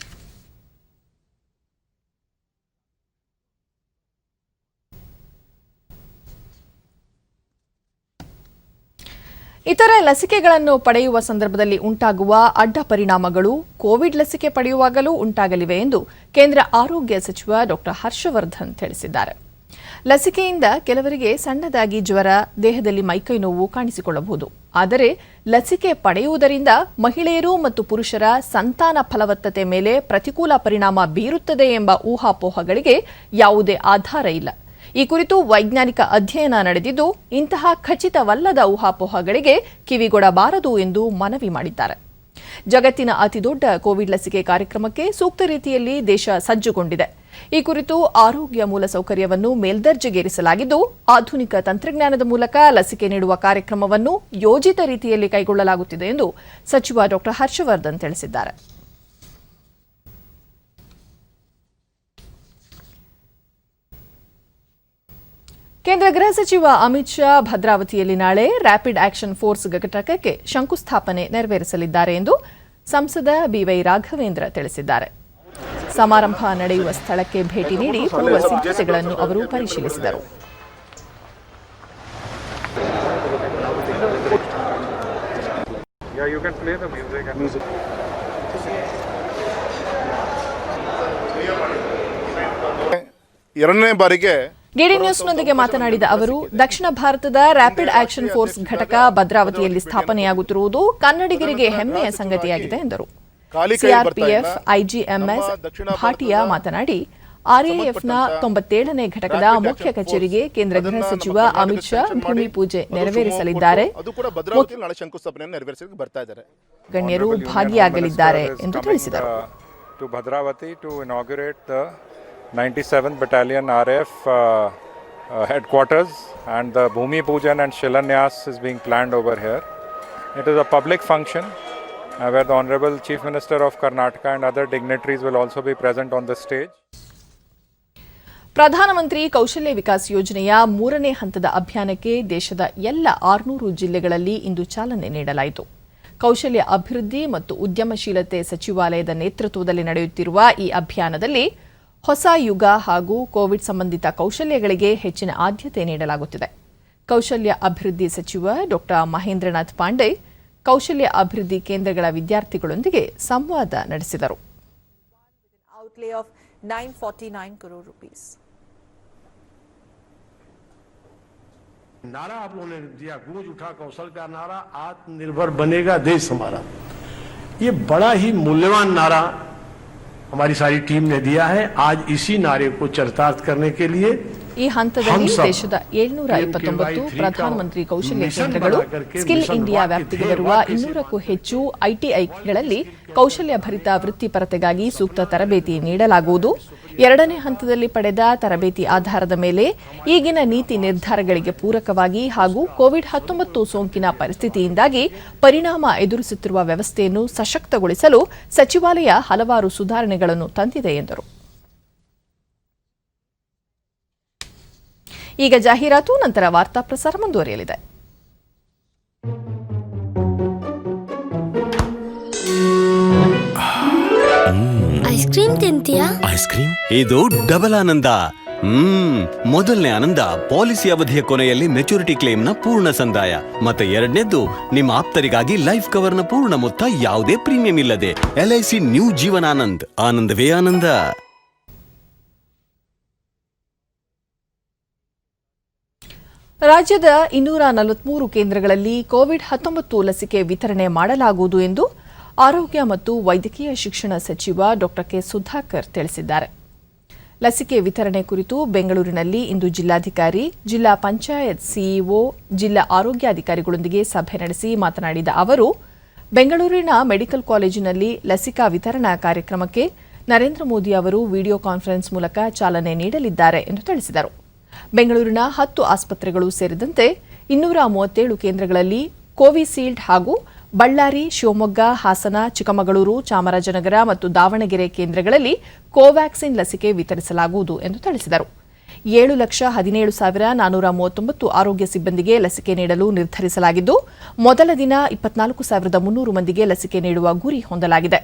ಇತರ ಲಸಿಕೆಗಳನ್ನು ಪಡೆಯುವ ಸಂದರ್ಭದಲ್ಲಿ ಉಂಟಾಗುವ ಅಡ್ಡ ಪರಿಣಾಮಗಳು ಕೋವಿಡ್ ಲಸಿಕೆ ಪಡೆಯುವಾಗಲೂ ಉಂಟಾಗಲಿವೆ ಎಂದು ಕೇಂದ್ರ ಆರೋಗ್ಯ ಸಚಿವ ಡಾ ಹರ್ಷವರ್ಧನ್ ತಿಳಿಸಿದ್ದಾರೆ. ಲಸಿಕೆಯಿಂದ ಕೆಲವರಿಗೆ ಸಣ್ಣದಾಗಿ ಜ್ವರ, ದೇಹದಲ್ಲಿ ಮೈಕೈ ನೋವು ಕಾಣಿಸಿಕೊಳ್ಳಬಹುದು. ಆದರೆ ಲಸಿಕೆ ಪಡೆಯುವುದರಿಂದ ಮಹಿಳೆಯರು ಮತ್ತು ಪುರುಷರ ಸಂತಾನ ಫಲವತ್ತತೆ ಮೇಲೆ ಪ್ರತಿಕೂಲ ಪರಿಣಾಮ ಬೀರುತ್ತದೆ ಎಂಬ ಊಹಾಪೋಹಗಳಿಗೆ ಯಾವುದೇ ಆಧಾರ ಇಲ್ಲ. ಈ ಕುರಿತು ವೈಜ್ಞಾನಿಕ ಅಧ್ಯಯನ ನಡೆದಿದ್ದು, ಇಂತಹ ಖಚಿತವಲ್ಲದ ಊಹಾಪೋಹಗಳಿಗೆ ಕಿವಿಗೊಡಬಾರದು ಎಂದು ಮನವಿ ಮಾಡಿದ್ದಾರೆ. ಜಗತ್ತಿನ ಅತಿದೊಡ್ಡ ಕೋವಿಡ್ ಲಸಿಕೆ ಕಾರ್ಯಕ್ರಮಕ್ಕೆ ಸೂಕ್ತ ರೀತಿಯಲ್ಲಿ ದೇಶ ಸಜ್ಜುಗೊಂಡಿದೆ. ಈ ಕುರಿತು ಆರೋಗ್ಯ ಮೂಲಸೌಕರ್ಯವನ್ನು ಮೇಲ್ದರ್ಜೆಗೇರಿಸಲಾಗಿದ್ದು, ಆಧುನಿಕ ತಂತ್ರಜ್ಞಾನದ ಮೂಲಕ ಲಸಿಕೆ ನೀಡುವ ಕಾರ್ಯಕ್ರಮವನ್ನು ಯೋಜಿತ ರೀತಿಯಲ್ಲಿ ಕೈಗೊಳ್ಳಲಾಗುತ್ತಿದೆ ಎಂದು ಸಚಿವ ಡಾ ಹರ್ಷವರ್ಧನ್ ತಿಳಿಸಿದ್ದಾರೆ. ಕೇಂದ್ರ ಗೃಹ ಸಚಿವ ಅಮಿತ್ ಶಾ ಭದ್ರಾವತಿಯಲ್ಲಿ ನಾಳೆ ರ್ಯಾಪಿಡ್ ಆಕ್ಷನ್ ಫೋರ್ಸ್ ಘಟಕಕ್ಕೆ ಶಂಕುಸ್ಥಾಪನೆ ನೆರವೇರಿಸಲಿದ್ದಾರೆ ಎಂದು ಸಂಸದ ಬಿವೈ ರಾಘವೇಂದ್ರ ತಿಳಿಸಿದ್ದಾರೆ. ಸಮಾರಂಭ ನಡೆಯುವ ಸ್ಥಳಕ್ಕೆ ಭೇಟಿ ನೀಡಿ ಪೂರ್ವ ಸಿದ್ಧತೆಗಳನ್ನು ಅವರು ಪರಿಶೀಲಿಸಿದರು. ಎರಡನೇ ಬಾರಿಗೆ ಡಿಡಿ ನ್ಯೂಸ್ನೊಂದಿಗೆ ಮಾತನಾಡಿದ ಅವರು, ದಕ್ಷಿಣ ಭಾರತದ ರ್ಯಾಪಿಡ್ ಆಕ್ಷನ್ ಫೋರ್ಸ್ ಘಟಕ ಭದ್ರಾವತಿಯಲ್ಲಿ ಸ್ಥಾಪನೆಯಾಗುತ್ತಿರುವುದು ಕನ್ನಡಿಗರಿಗೆ ಹೆಮ್ಮೆಯ ಸಂಗತಿಯಾಗಿದೆ ಎಂದರು. ಸಿಆರ್ಪಿಎಫ್ ಐಜಿಎಂಎಸ್ ಭಾಟಿಯಾ ಮಾತನಾಡಿ, ಆರ್ಎಎಫ್ನ 97ನೇ ಘಟಕದ ಮುಖ್ಯ ಕಚೇರಿಗೆ ಕೇಂದ್ರ ಗೃಹ ಸಚಿವ ಅಮಿತ್ ಶಾ ಭೂಮಿ ಪೂಜೆ ನೆರವೇರಿಸಲಿದ್ದಾರೆ. ಗಣ್ಯರು ಭಾಗಿಯಾಗಲಿದ್ದಾರೆ ಎಂದು ತಿಳಿಸಿದರು. 97th Battalion RF headquarters, and the Bhumi Pujan and Shilanyas is being planned over here. It is a public function where the Honorable Chief Minister of Karnataka and other dignitaries will also be present on the stage. ಪ್ರಧಾನಮಂತ್ರಿ ಕೌಶಲ್ಯ ವಿಕಾಸ್ ಯೋಜನೆಯ 3ನೇ ಹಂತದ ಅಭಿಯಾನಕ್ಕೆ ದೇಶದ ಎಲ್ಲ 600 ಜಿಲ್ಲೆಗಳಲ್ಲಿ ಇಂದು ಚಾಲನೆ ನೀಡಲಾಯಿತು. ಕೌಶಲ್ಯ ಅಭಿವೃದ್ಧಿ ಮತ್ತು ಉದ್ಯಮಶೀಲತೆ ಸಚಿವಾಲಯದ ನೇತೃತ್ವದಲ್ಲಿ ನಡೆಯುತ್ತಿರುವ ಈ ಅಭಿಯಾನದಲ್ಲಿ ಹೊಸ ಯುಗ ಹಾಗೂ ಕೋವಿಡ್ ಸಂಬಂಧಿತ ಕೌಶಲ್ಯಗಳಿಗೆ ಹೆಚ್ಚಿನ ಆದ್ಯತೆ ನೀಡಲಾಗುತ್ತಿದೆ. ಕೌಶಲ್ಯ ಅಭಿವೃದ್ಧಿ ಸಚಿವ ಡಾ ಮಹೇಂದ್ರನಾಥ್ ಪಾಂಡೆ ಕೌಶಲ್ಯ ಅಭಿವೃದ್ಧಿ ಕೇಂದ್ರಗಳ ವಿದ್ಯಾರ್ಥಿಗಳೊಂದಿಗೆ ಸಂವಾದ ನಡೆಸಿದರು. नारा आप लोगों ने दिया, गूंज उठा कौशल का नारा, आत्मनिर्भर बनेगा देश हमारा। ये बड़ा ही मूल्यवान नारा हमारी सारी टीम ने दिया है। आज इसी नारे को चरितार्थ करने के लिए ಈ ಹಂತದಲ್ಲಿ ದೇಶದ 729 ಪ್ರಧಾನಮಂತ್ರಿ ಕೌಶಲ್ಯ ಕೇಂದ್ರಗಳು, ಸ್ಕಿಲ್ ಇಂಡಿಯಾ ವ್ಯಾಪ್ತಿಗೆ ಬರುವ 200ಕ್ಕೂ ಹೆಚ್ಚು ಐಟಿಐಗಳಲ್ಲಿ ಕೌಶಲ್ಯಭರಿತ ವೃತ್ತಿಪರತೆಗಾಗಿ ಸೂಕ್ತ ತರಬೇತಿ ನೀಡಲಾಗುವುದು. 2ನೇ ಹಂತದಲ್ಲಿ ಪಡೆದ ತರಬೇತಿ ಆಧಾರದ ಮೇಲೆ ಈಗಿನ ನೀತಿ ನಿರ್ಧಾರಗಳಿಗೆ ಪೂರಕವಾಗಿ ಹಾಗೂ ಕೋವಿಡ್-19 ಸೋಂಕಿನ ಪರಿಸ್ಥಿತಿಯಿಂದಾಗಿ ಪರಿಣಾಮ ಎದುರಿಸುತ್ತಿರುವ ವ್ಯವಸ್ಥೆಯನ್ನು ಸಶಕ್ತಗೊಳಿಸಲು ಸಚಿವಾಲಯ ಹಲವಾರು ಸುಧಾರಣೆಗಳನ್ನು ತಂದಿದೆ ಎಂದರು. ಈಗ ಜಾಹೀರಾತು, ನಂತರ ವಾರ್ತಾ ಪ್ರಸಾರ ಮುಂದುವರಿಯಲಿದೆ. ಐಸ್ ಕ್ರೀಮ್ ತಿಂತೀಯಾ? ಐಸ್ ಕ್ರೀಮ್ ಇದು ಡಬಲ್ ಆನಂದ. ಮೊದಲನೇ ಆನಂದ ಪಾಲಿಸಿ ಅವಧಿಯ ಕೊನೆಯಲ್ಲಿ ಮೆಚುರಿಟಿ ಕ್ಲೇಮ್ನ ಪೂರ್ಣ ಸಂದಾಯ. ಮತ್ತೆ ಎರಡನೇದ್ದು ನಿಮ್ಮ ಆಪ್ತರಿಗಾಗಿ ಲೈಫ್ ಕವರ್ನ ಪೂರ್ಣ ಮೊತ್ತ ಯಾವುದೇ ಪ್ರೀಮಿಯಂ ಇಲ್ಲದೆ. LIC ನ್ಯೂ ಜೀವನಾನಂದ್, ಆನಂದವೇ ಆನಂದ. ರಾಜ್ಯದ 243 ಕೇಂದ್ರಗಳಲ್ಲಿ ಕೋವಿಡ್-19 ಲಸಿಕೆ ವಿತರಣೆ ಮಾಡಲಾಗುವುದು ಎಂದು ಆರೋಗ್ಯ ಮತ್ತು ವೈದ್ಯಕೀಯ ಶಿಕ್ಷಣ ಸಚಿವ ಡಾ ಕೆ ಸುಧಾಕರ್ ತಿಳಿಸಿದ್ದಾರೆ. ಲಸಿಕೆ ವಿತರಣೆ ಕುರಿತು ಬೆಂಗಳೂರಿನಲ್ಲಿ ಇಂದು ಜಿಲ್ಲಾಧಿಕಾರಿ, ಜಿಲ್ಲಾ ಪಂಚಾಯತ್ ಸಿಇಒ, ಜಿಲ್ಲಾ ಆರೋಗ್ಯಾಧಿಕಾರಿಗಳೊಂದಿಗೆ ಸಭೆ ನಡೆಸಿ ಮಾತನಾಡಿದ ಅವರು, ಬೆಂಗಳೂರಿನ ಮೆಡಿಕಲ್ ಕಾಲೇಜಿನಲ್ಲಿ ಲಸಿಕಾ ವಿತರಣಾ ಕಾರ್ಯಕ್ರಮಕ್ಕೆ ನರೇಂದ್ರ ಮೋದಿ ಅವರು ವಿಡಿಯೋ ಕಾನ್ಫರೆನ್ಸ್ ಮೂಲಕ ಚಾಲನೆ ನೀಡಲಿದ್ದಾರೆ ಎಂದು ತಿಳಿಸಿದರು. ಬೆಂಗಳೂರಿನ 10 ಆಸ್ಪತ್ರೆಗಳು ಸೇರಿದಂತೆ 237 ಕೇಂದ್ರಗಳಲ್ಲಿ ಕೋವಿಶೀಲ್ಡ್ ಹಾಗೂ ಬಳ್ಳಾರಿ, ಶಿವಮೊಗ್ಗ, ಹಾಸನ, ಚಿಕ್ಕಮಗಳೂರು, ಚಾಮರಾಜನಗರ ಮತ್ತು ದಾವಣಗೆರೆ ಕೇಂದ್ರಗಳಲ್ಲಿ ಕೋವ್ಯಾಕ್ಸಿನ್ ಲಸಿಕೆ ವಿತರಿಸಲಾಗುವುದು ಎಂದು ತಿಳಿಸಿದರು. 7,17,439 ಆರೋಗ್ಯ ಸಿಬ್ಬಂದಿಗೆ ಲಸಿಕೆ ನೀಡಲು ನಿರ್ಧರಿಸಲಾಗಿದ್ದು, ಮೊದಲ ದಿನ 24,300 ಮಂದಿಗೆ ಲಸಿಕೆ ನೀಡುವ ಗುರಿ ಹೊಂದಲಾಗಿದೆ.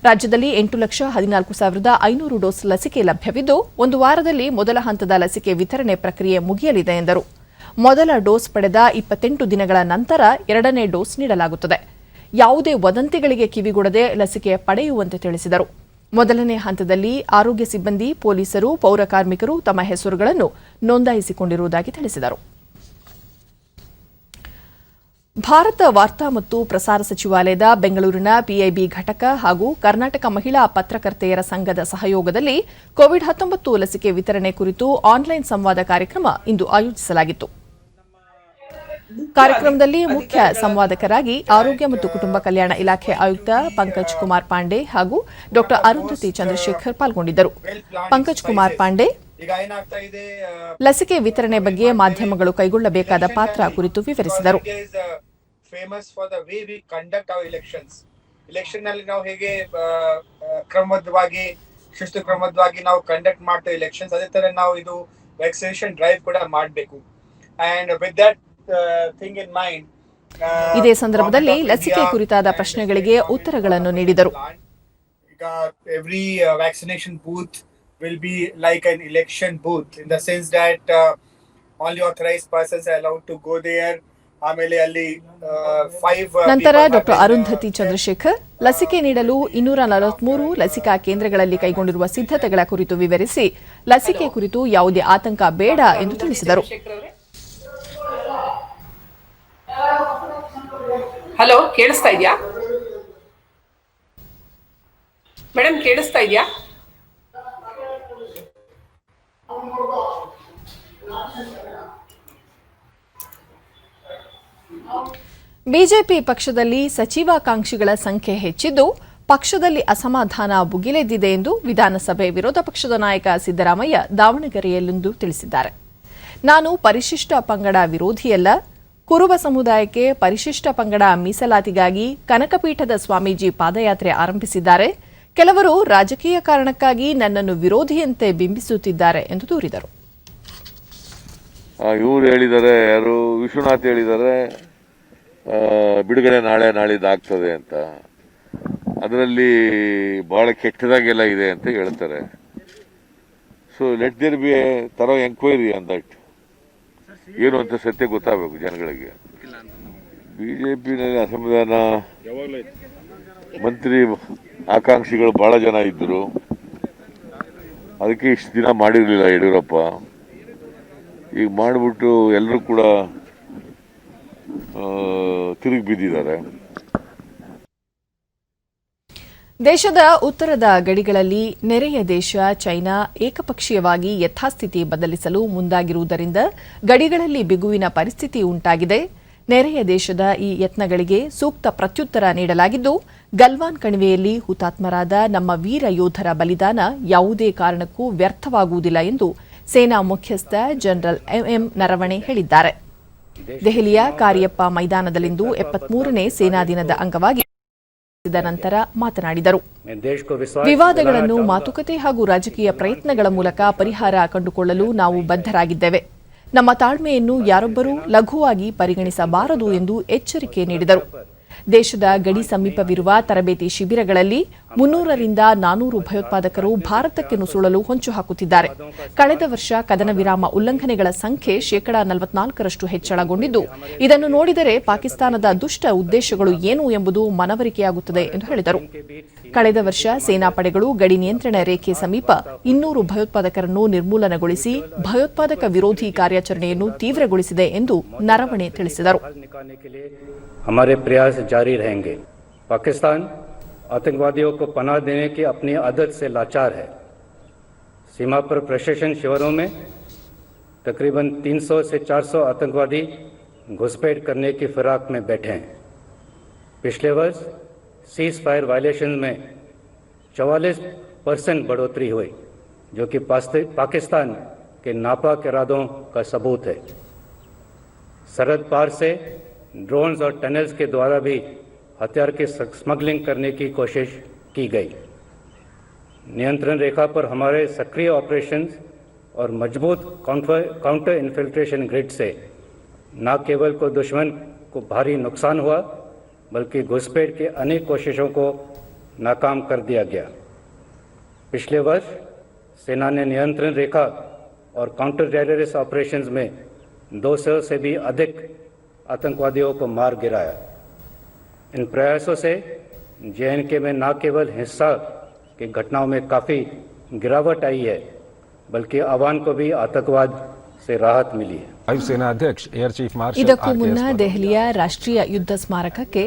ರಾಜ್ಯದಲ್ಲಿ 8,14,500 ಡೋಸ್ ಲಸಿಕೆ ಲಭ್ಯವಿದ್ದು, ಒಂದು ವಾರದಲ್ಲಿ ಮೊದಲ ಹಂತದ ಲಸಿಕೆ ವಿತರಣೆ ಪ್ರಕ್ರಿಯೆ ಮುಗಿಯಲಿದೆ ಎಂದರು. ಮೊದಲ ಡೋಸ್ ಪಡೆದ 28 ದಿನಗಳ ನಂತರ 2ನೇ ಡೋಸ್ ನೀಡಲಾಗುತ್ತದೆ. ಯಾವುದೇ ವದಂತಿಗಳಿಗೆ ಕಿವಿಗೊಡದೆ ಲಸಿಕೆ ಪಡೆಯುವಂತೆ ತಿಳಿಸಿದರು. ಮೊದಲನೇ ಹಂತದಲ್ಲಿ ಆರೋಗ್ಯ ಸಿಬ್ಬಂದಿ, ಪೊಲೀಸರು, ಪೌರ ಕಾರ್ಮಿಕರು ತಮ್ಮ ಹೆಸರುಗಳನ್ನು ನೋಂದಾಯಿಸಿಕೊಂಡಿರುವುದಾಗಿ ತಿಳಿಸಿದರು. ಭಾರತ ವಾರ್ತಾ ಮತ್ತು ಪ್ರಸಾರ ಸಚಿವಾಲಯದ ಬೆಂಗಳೂರಿನ PIB ಘಟಕ ಹಾಗೂ ಕರ್ನಾಟಕ ಮಹಿಳಾ ಪತ್ರಕರ್ತೆಯರ ಸಂಘದ ಸಹಯೋಗದಲ್ಲಿ ಕೋವಿಡ್-19 ಲಸಿಕೆ ವಿತರಣೆ ಕುರಿತು ಆನ್ಲೈನ್ ಸಂವಾದ ಕಾರ್ಯಕ್ರಮ ಇಂದು ಆಯೋಜಿಸಲಾಗಿತ್ತು. ಕಾರ್ಯಕ್ರಮದಲ್ಲಿ ಮುಖ್ಯ ಸಂವಾದಕರಾಗಿ ಆರೋಗ್ಯ ಮತ್ತು ಕುಟುಂಬ ಕಲ್ಯಾಣ ಇಲಾಖೆ ಆಯುಕ್ತ ಪಂಕಜ್ ಕುಮಾರ್ ಪಾಂಡೆ ಹಾಗೂ ಡಾ ಅರುಂಧತಿ ಚಂದ್ರಶೇಖರ್ ಪಾಲ್ಗೊಂಡಿದ್ದರು. ಪಂಕಜ್ ಕುಮಾರ್ ಪಾಂಡೆ ಲಸಿಕೆ ವಿತರಣೆ ಬಗ್ಗೆ ಮಾಧ್ಯಮಗಳು ಕೈಗೊಳ್ಳಬೇಕಾದ ಪಾತ್ರ ಕುರಿತು ವಿವರಿಸಿದರು. ಶಿಸ್ತು ಕ್ರಮವಾಗಿ ನಾವು ಕಂಡಕ್ಟ್ ಮಾಡ್ತೇವೆ ಎಲೆಕ್ಷನ್ಸ್, ಅದೇ ತರ ನಾವು ಇದು ವ್ಯಾಕ್ಸಿನೇಷನ್ ಡ್ರೈವ್ ಕೂಡ ಮಾಡಬೇಕು. And with that thing in mind, ಇದೇ ಸಂದರ್ಭದಲ್ಲಿ ಲಸಿಕೆ ಕುರಿತಾದ ಪ್ರಶ್ನೆಗಳಿಗೆ ಉತ್ತರಗಳನ್ನು ನೀಡಿದರು. ಈಗ every vaccination booth will be like an election booth in the sense that only authorized persons are allowed to go there. ಆಮೇಲೆ ಅಲ್ಲಿ 5 ನಂತರ ಡಾ ಅರುಂಧತಿ ಚಂದ್ರಶೇಖರ್ ಲಸಿಕೆ ನೀಡಲು 243 ಲಸಿಕಾ ಕೇಂದ್ರಗಳಲ್ಲಿ ಕೈಗೊಂಡಿರುವ ಸಿದ್ಧತೆಗಳ ಕುರಿತು ವಿವರಿಸಿ, ಲಸಿಕೆ ಕುರಿತು ಯಾವುದೇ ಆತಂಕ ಬೇಡ ಎಂದು ತಿಳಿಸಿದರು. ಹಲೋ, ಕೇಳಿಸ್ತಾ ಇದೆಯಾ ಮೇಡಮ್? ಕೇಳಿಸ್ತಾ ಇದೆಯಾ? ಬಿಜೆಪಿ ಪಕ್ಷದಲ್ಲಿ ಸಚಿವಾಕಾಂಕ್ಷಿಗಳ ಸಂಖ್ಯೆ ಹೆಚ್ಚಿದ್ದು, ಪಕ್ಷದಲ್ಲಿ ಅಸಮಾಧಾನ ಭುಗಿಲೆದ್ದಿದೆ ಎಂದು ವಿಧಾನಸಭೆ ವಿರೋಧ ಪಕ್ಷದ ನಾಯಕ ಸಿದ್ದರಾಮಯ್ಯ ದಾವಣಗೆರೆಯಲ್ಲಿಂದು ತಿಳಿಸಿದ್ದಾರೆ. ನಾನು ಪರಿಶಿಷ್ಟ ಪಂಗಡ ವಿರೋಧಿಯಲ್ಲ. ಕುರುಬ ಸಮುದಾಯಕ್ಕೆ ಪರಿಶಿಷ್ಟ ಪಂಗಡ ಮೀಸಲಾತಿಗಾಗಿ ಕನಕಪೀಠದ ಸ್ವಾಮೀಜಿ ಪಾದಯಾತ್ರೆ ಆರಂಭಿಸಿದ್ದಾರೆ. ಕೆಲವರು ರಾಜಕೀಯ ಕಾರಣಕ್ಕಾಗಿ ನನ್ನನ್ನು ವಿರೋಧಿಯಂತೆ ಬಿಂಬಿಸುತ್ತಿದ್ದಾರೆ ಎಂದು ದೂರಿದರು. ಇವರು ಹೇಳಿದ್ದಾರೆ, ಯಾರು ವಿಶ್ವನಾಥ್ ಹೇಳಿದ್ದಾರೆ, ಬಿಡುಗಡೆ ನಾಳಿದ್ದಾಗ್ತದೆ ಅಂತ. ಅದರಲ್ಲಿ ಬಹಳ ಕೆಟ್ಟದಾಗೆಲ್ಲ ಇದೆ ಅಂತ ಹೇಳ್ತಾರೆ. So let there be a thorough enquiry on that. ಏನು ಅಂತ ಸತ್ಯ ಗೊತ್ತಾಗಬೇಕು ಜನಗಳಿಗೆ. ಬಿಜೆಪಿನಲ್ಲಿ ಅಸಮಾಧಾನ, ಮಂತ್ರಿ ಆಕಾಂಕ್ಷಿಗಳು ಬಹಳ ಜನ ಇದ್ದರು. ಅದಕ್ಕೆ ಇಷ್ಟು ದಿನ ಮಾಡಿರಲಿಲ್ಲ ಯಡಿಯೂರಪ್ಪ. ಈಗ ಮಾಡಿಬಿಟ್ಟು ಎಲ್ಲರೂ ಕೂಡ ತಿರುಗಿ ಬಿದ್ದಿದ್ದಾರೆ. ದೇಶದ ಉತ್ತರದ ಗಡಿಗಳಲ್ಲಿ ನೆರೆಯ ದೇಶ ಚೈನಾ ಏಕಪಕ್ಷೀಯವಾಗಿ ಯಥಾಸ್ಥಿತಿ ಬದಲಿಸಲು ಮುಂದಾಗಿರುವುದರಿಂದ ಗಡಿಗಳಲ್ಲಿ ಬಿಗುವಿನ ಪರಿಸ್ಥಿತಿ ಉಂಟಾಗಿದೆ. ನೆರೆಯ ದೇಶದ ಈ ಯತ್ನಗಳಿಗೆ ಸೂಕ್ತ ಪ್ರತ್ಯುತ್ತರ ನೀಡಲಾಗಿದ್ದು, ಗಲ್ವಾನ್ ಕಣಿವೆಯಲ್ಲಿ ಹುತಾತ್ಮರಾದ ನಮ್ಮ ವೀರ ಯೋಧರ ಬಲಿದಾನ ಯಾವುದೇ ಕಾರಣಕ್ಕೂ ವ್ಯರ್ಥವಾಗುವುದಿಲ್ಲ ಎಂದು ಸೇನಾ ಮುಖ್ಯಸ್ಥ ಜನರಲ್ ಎಂಎಂ ನರವಣೆ ಹೇಳಿದ್ದಾರೆ. ದೆಹಲಿಯ ಕಾರಿಯಪ್ಪ ಮೈದಾನದಲ್ಲಿಂದು 73ನೇ ಸೇನಾ ದಿನದ ಅಂಗವಾಗಿ ನಂತರ ಮಾತನಾಡಿದರು. ವಿವಾದಗಳನ್ನು ಮಾತುಕತೆ ಹಾಗೂ ರಾಜಕೀಯ ಪ್ರಯತ್ನಗಳ ಮೂಲಕ ಪರಿಹಾರ ಕಂಡುಕೊಳ್ಳಲು ನಾವು ಬದ್ಧರಾಗಿದ್ದೇವೆ. ನಮ್ಮ ತಾಳ್ಮೆಯನ್ನು ಯಾರೊಬ್ಬರೂ ಲಘುವಾಗಿ ಪರಿಗಣಿಸಬಾರದು ಎಂದು ಎಚ್ಚರಿಕೆ ನೀಡಿದರು. ದೇಶದ ಗಡಿ ಸಮೀಪವಿರುವ ತರಬೇತಿ ಶಿಬಿರಗಳಲ್ಲಿ 300ರಿಂದ 400 ಭಯೋತ್ಪಾದಕರು ಭಾರತಕ್ಕೆ ನುಸುಳಲು ಹೊಂಚು ಹಾಕುತ್ತಿದ್ದಾರೆ. ಕಳೆದ ವರ್ಷ ಕದನ ವಿರಾಮ ಉಲ್ಲಂಘನೆಗಳ ಸಂಖ್ಯೆ 44% ಹೆಚ್ಚಳಗೊಂಡಿದ್ದು, ಇದನ್ನು ನೋಡಿದರೆ ಪಾಕಿಸ್ತಾನದ ದುಷ್ಟ ಉದ್ದೇಶಗಳು ಏನು ಎಂಬುದು ಮನವರಿಕೆಯಾಗುತ್ತದೆ ಎಂದು ಹೇಳಿದರು. ಕಳೆದ ವರ್ಷ ಸೇನಾ ಪಡೆಗಳು ಗಡಿ ನಿಯಂತ್ರಣ ರೇಖೆ ಸಮೀಪ 200 ಭಯೋತ್ಪಾದಕರನ್ನು ನಿರ್ಮೂಲನಗೊಳಿಸಿ ಭಯೋತ್ಪಾದಕ ವಿರೋಧಿ ಕಾರ್ಯಾಚರಣೆಯನ್ನು ತೀವ್ರಗೊಳಿಸಿದೆ ಎಂದು ನರವಣೆ ತಿಳಿಸಿದರು. हमारे प्रयास जारी रहेंगे. पाकिस्तान आतंकवादियों को पनाह देने की अपनी आदत से लाचार है. सीमा पर प्रशासन शिविरों में तकरीबन 300 से 400 आतंकवादी घुसपैठ करने की फिराक में बैठे हैं. पिछले वर्ष सीज फायर वायलेशन में 44% बढ़ोतरी हुई, जो कि पाकिस्तान के नापाक इरादों का सबूत है. सरहद पार से ड्रोन्स और टनल्स के द्वारा भी हथियार की स्मगलिंग करने की कोशिश की गई. नियंत्रण रेखा पर हमारे सक्रिय ऑपरेशंस और मजबूत काउंटर इन्फिल्ट्रेशन ग्रिड से न केवल को दुश्मन को भारी नुकसान हुआ, बल्कि घुसपैठ की अनेक कोशिशों को नाकाम कर दिया गया. पिछले वर्ष सेना ने नियंत्रण रेखा और काउंटर टेररिस्ट ऑपरेशंस में 200 से भी अधिक आतंकवादियों को मार गिराया. इन प्रयासों से JNK में न केवल हिंसा की घटनाओं में काफ़ी गिरावट आई है, बल्कि आवाम को भी आतंकवाद से राहत मिली है. ವಾಯುಸೇನಾಧ್ಯಕ್ಷ ಏರ್ ಚೀಫ್ ಮಾರ್ಷಲ್ ಇದಕ್ಕೂ ಮುನ್ನ ದೆಹಲಿಯ ರಾಷ್ಟ್ರೀಯ ಯುದ್ಧ ಸ್ಮಾರಕಕ್ಕೆ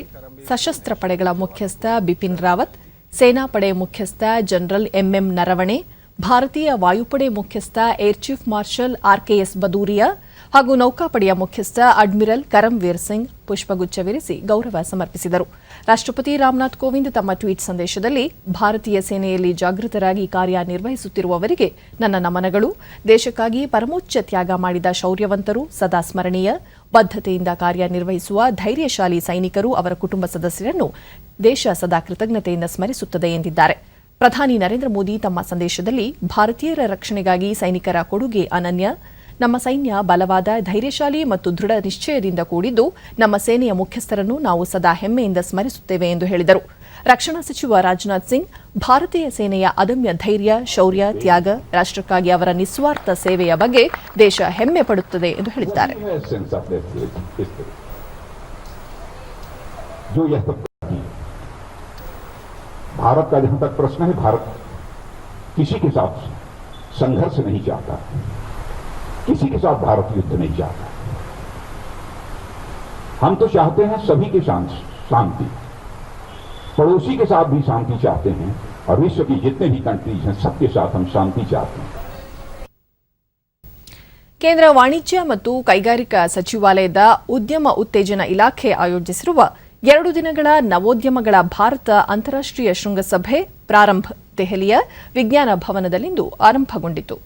ಸಶಸ್ತ್ರ ಪಡೆಗಳ ಮುಖ್ಯಸ್ಥ ಬಿಪಿನ್ ರಾವತ್, ಸೇನಾಪಡೆ ಮುಖ್ಯಸ್ಥ ಜನರಲ್ ಎಂಎಂ ನರವಣೆ, ಭಾರತೀಯ ವಾಯುಪಡೆ ಮುಖ್ಯಸ್ಥ air chief marshal RKS Bhadauria ಹಾಗೂ ನೌಕಾಪಡೆಯ ಮುಖ್ಯಸ್ಥ ಅಡ್ಮಿರಲ್ ಕರಮ್ವೀರ್ ಸಿಂಗ್ ಪುಷ್ಪಗುಚ್ಛವಿರಿಸಿ ಗೌರವ ಸಮರ್ಪಿಸಿದರು. ರಾಷ್ಟ್ರಪತಿ ರಾಮನಾಥ್ ಕೋವಿಂದ್ ತಮ್ಮ ಟ್ವೀಟ್ ಸಂದೇಶದಲ್ಲಿ ಭಾರತೀಯ ಸೇನೆಯಲ್ಲಿ ಜಾಗೃತರಾಗಿ ಕಾರ್ಯನಿರ್ವಹಿಸುತ್ತಿರುವವರಿಗೆ ನನ್ನ ನಮನಗಳು. ದೇಶಕ್ಕಾಗಿ ಪರಮೋಚ್ಚ ತ್ಯಾಗ ಮಾಡಿದ ಶೌರ್ಯವಂತರು ಸದಾ ಸ್ಮರಣೀಯ. ಬದ್ಧತೆಯಿಂದ ಕಾರ್ಯನಿರ್ವಹಿಸುವ ಧೈರ್ಯಶಾಲಿ ಸೈನಿಕರು, ಅವರ ಕುಟುಂಬ ಸದಸ್ಯರನ್ನು ದೇಶ ಸದಾ ಕೃತಜ್ಞತೆಯಿಂದ ಸ್ಮರಿಸುತ್ತದೆ ಎಂದಿದ್ದಾರೆ. ಪ್ರಧಾನಿ ನರೇಂದ್ರ ಮೋದಿ ತಮ್ಮ ಸಂದೇಶದಲ್ಲಿ ಭಾರತೀಯರ ರಕ್ಷಣೆಗಾಗಿ ಸೈನಿಕರ ಕೊಡುಗೆ ಅನನ್ಯ. ನಮ್ಮ ಸೈನ್ಯ ಬಲವಾದ, ಧೈರ್ಯಶಾಲಿ ಮತ್ತು ದೃಢ ನಿಶ್ಚಯದಿಂದ ಕೂಡಿದ್ದು, ನಮ್ಮ ಸೇನೆಯ ಮುಖ್ಯಸ್ಥರನ್ನು ನಾವು ಸದಾ ಹೆಮ್ಮೆಯಿಂದ ಸ್ಮರಿಸುತ್ತೇವೆ ಎಂದು ಹೇಳಿದರು. ರಕ್ಷಣಾ ಸಚಿವ ರಾಜನಾಥ್ ಸಿಂಗ್ ಭಾರತೀಯ ಸೇನೆಯ ಅದಮ್ಯ ಧೈರ್ಯ, ಶೌರ್ಯ, ತ್ಯಾಗ, ರಾಷ್ಟ್ರಕ್ಕಾಗಿ ಅವರ ನಿಸ್ವಾರ್ಥ ಸೇವೆಯ ಬಗ್ಗೆ ದೇಶ ಹೆಮ್ಮೆ ಪಡುತ್ತದೆ ಎಂದು ಹೇಳಿದ್ದಾರೆ. भारत का जहां तक प्रश्न है, भारत किसी के साथ संघर्ष नहीं चाहता, किसी के साथ भारत युद्ध नहीं चाहता. हम तो चाहते हैं सभी के शांति, पड़ोसी के साथ भी शांति चाहते हैं, और विश्व की जितने भी कंट्रीज हैं सबके साथ हम शांति चाहते हैं. ಕೇಂದ್ರ ವಾಣಿಜ್ಯ ಮತ್ತು ಕೈಗಾರಿಕಾ ಸಚಿವಾಲಯದ ಉದ್ಯಮ ಉತ್ತೇಜನ ಇಲಾಖೆ ಆಯೋಜಿಸಿರುವ 2 ದಿನಗಳ ನವೋದ್ಯಮಗಳ ಭಾರತ ಅಂತಾರಾಷ್ಟ್ರೀಯ ಶೃಂಗಸಭೆ ಪ್ರಾರಂಭ ದೆಹಲಿಯ ವಿಜ್ಞಾನ ಭವನದಲ್ಲಿಂದು ಆರಂಭಗೊಂಡಿತು.